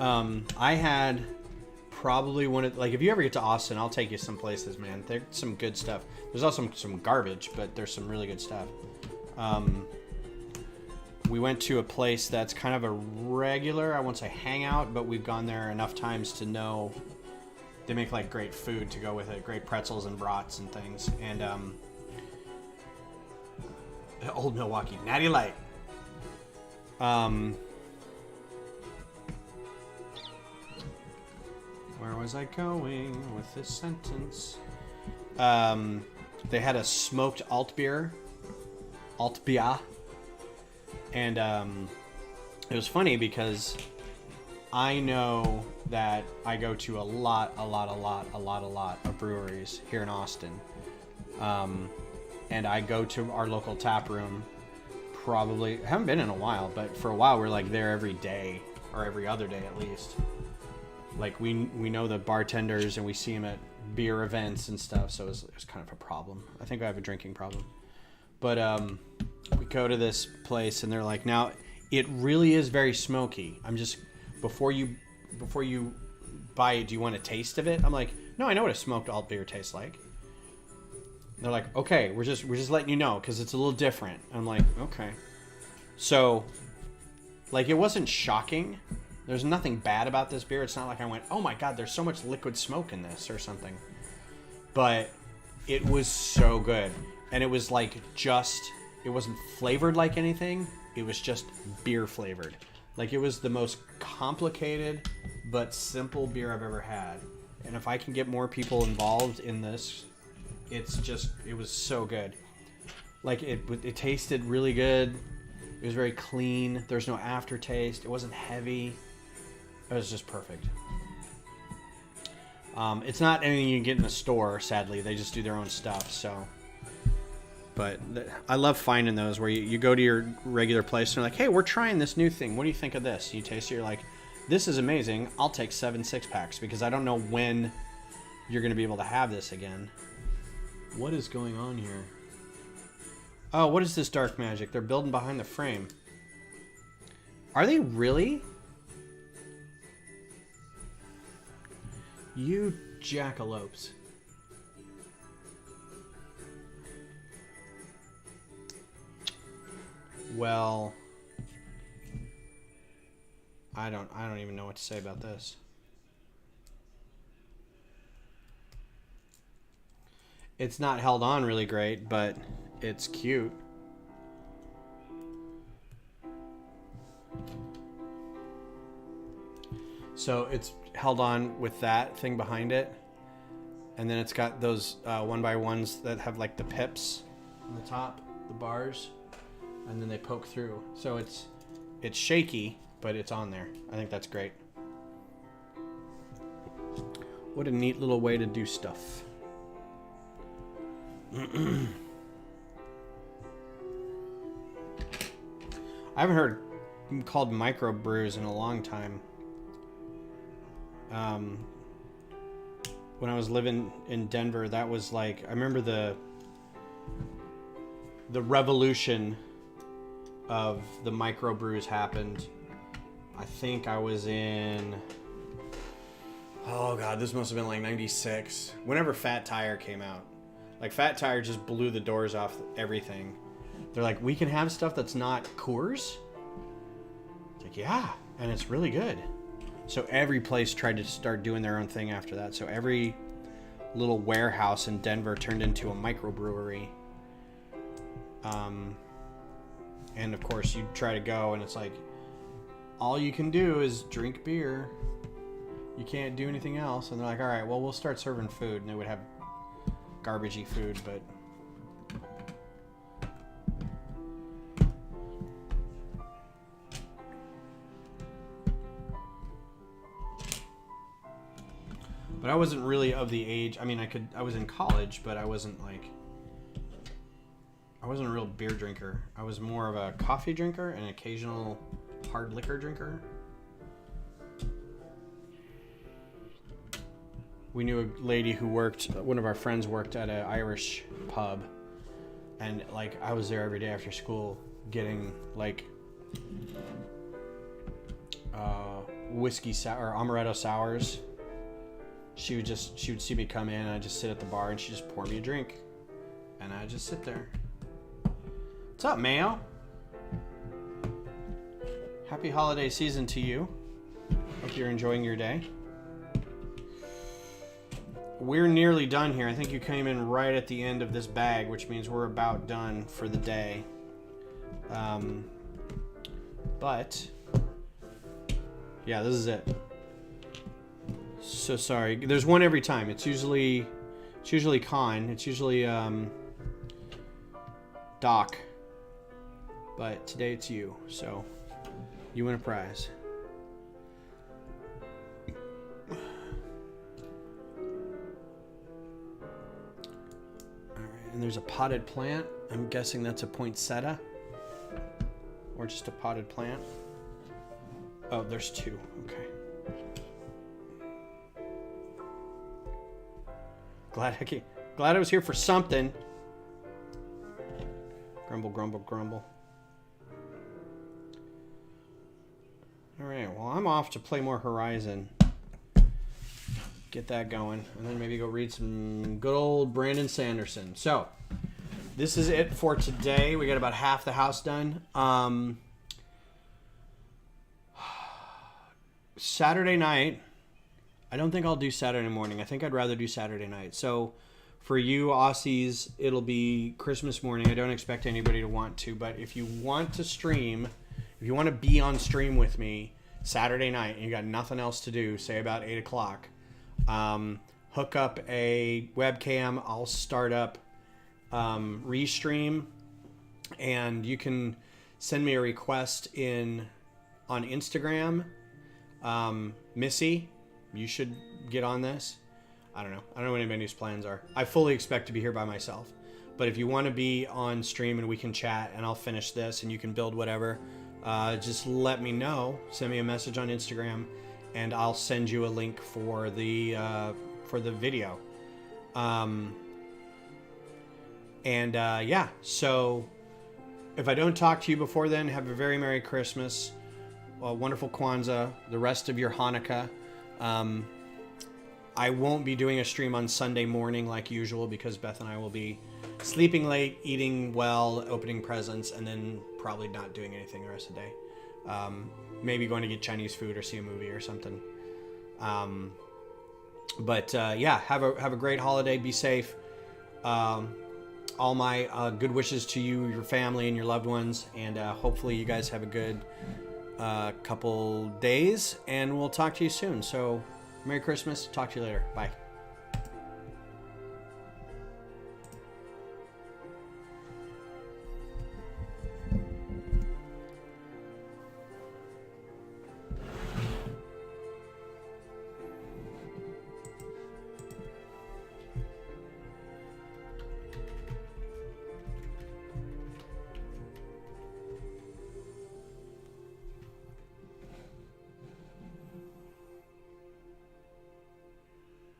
I had probably one of, like, if you ever get to Austin, I'll take you some places, man. There's some good stuff. There's also some garbage, but there's some really good stuff. We went to a place that's kind of a regular, I won't say hangout, but we've gone there enough times to know they make like great food to go with it, great pretzels and brats and things. And Old Milwaukee Natty Light. Where was I going with this sentence? They had a smoked alt beer. And it was funny because I know that I go to a lot of breweries here in Austin. And I go to our local tap room probably, I haven't been in a while, but for a while we're like there every day or every other day at least. Like we know the bartenders and we see them at beer events and stuff, so it was kind of a problem. I think I have a drinking problem. But we go to this place and they're like, now it really is very smoky. I'm just, before you buy it, do you want a taste of it? I'm like, no, I know what a smoked alt beer tastes like. They're like, okay, we're just letting you know because it's a little different. I'm like, okay. So, like, it wasn't shocking. There's nothing bad about this beer. It's not like I went, oh my god, there's so much liquid smoke in this or something. But it was so good. And it was like it wasn't flavored like anything. It was just beer flavored. Like, it was the most complicated but simple beer I've ever had. And if I can get more people involved in this, it was so good. Like, it tasted really good. It was very clean. There's no aftertaste. It wasn't heavy. It was just perfect. It's not anything you can get in the store, sadly. They just do their own stuff, so. But I love finding those where you go to your regular place and they're like, hey, we're trying this new thing. What do you think of this? You taste it, you're like, this is amazing. I'll take 7 6-packs because I don't know when you're going to be able to have this again. What is going on here? Oh, what is this dark magic? They're building behind the frame. Are they really? You jackalopes. Well, I don't even know what to say about this. It's not held on really great, but it's cute. So it's held on with that thing behind it. And then it's got those 1x1s that have like the pips on the top, the bars. And then they poke through. So it's shaky, but it's on there. I think that's great. What a neat little way to do stuff. I haven't heard called microbrews in a long time. When I was living in Denver, that was like, I remember the revolution of the microbrews happened. I think I was in, oh god, this must have been like 96. Whenever Fat Tire came out. Like, Fat Tire just blew the doors off everything. They're like, we can have stuff that's not Coors? It's like, yeah, and it's really good. So every place tried to start doing their own thing after that. So every little warehouse in Denver turned into a microbrewery. And of course you try to go and it's like, all you can do is drink beer. You can't do anything else. And they're like, all right, well, we'll start serving food. And they would have garbagey food, but But I wasn't really of the age. I mean, I was in college, but I wasn't a real beer drinker. I was more of a coffee drinker and an occasional hard liquor drinker. We knew a lady who one of our friends worked at an Irish pub, and like I was there every day after school getting like whiskey or amaretto sours. She would see me come in, and I'd just sit at the bar, and she'd just pour me a drink, and I'd just sit there. What's up, Mayo? Happy holiday season to you. Hope you're enjoying your day. We're nearly done here. I think you came in right at the end of this bag, which means we're about done for the day. But yeah, this is it. So sorry. There's one every time. It's usually Con. It's usually Doc. But today it's you. So you win a prize. And there's a potted plant. I'm guessing that's a poinsettia. Or just a potted plant. Oh, there's two. Okay. Glad I was here for something. Grumble, grumble, grumble. Alright, well, I'm off to play more Horizon. Get that going, and then maybe go read some good old Brandon Sanderson. So, this is it for today. We got about half the house done. Saturday night, I don't think I'll do Saturday morning. I think I'd rather do Saturday night. So, for you Aussies, it'll be Christmas morning. I don't expect anybody to want to, but if you want to stream, if you want to be on stream with me Saturday night, and you got nothing else to do, say about 8 o'clock, hook up a webcam. I'll start up Restream, and you can send me a request on Instagram. Missy, you should get on this. I don't know what anybody's plans are. I fully expect to be here by myself, but if you want to be on stream and we can chat, and I'll finish this and you can build whatever, just let me know. Send me a message on Instagram, and I'll send you a link for the video. Yeah, so if I don't talk to you before then, have a very Merry Christmas, a wonderful Kwanzaa, the rest of your Hanukkah. I won't be doing a stream on Sunday morning like usual because Beth and I will be sleeping late, eating well, opening presents, and then probably not doing anything the rest of the day. Maybe going to get Chinese food or see a movie or something. Yeah, have a great holiday. Be safe. All my good wishes to you, your family, and your loved ones. And hopefully you guys have a good couple days. And we'll talk to you soon. So Merry Christmas. Talk to you later. Bye.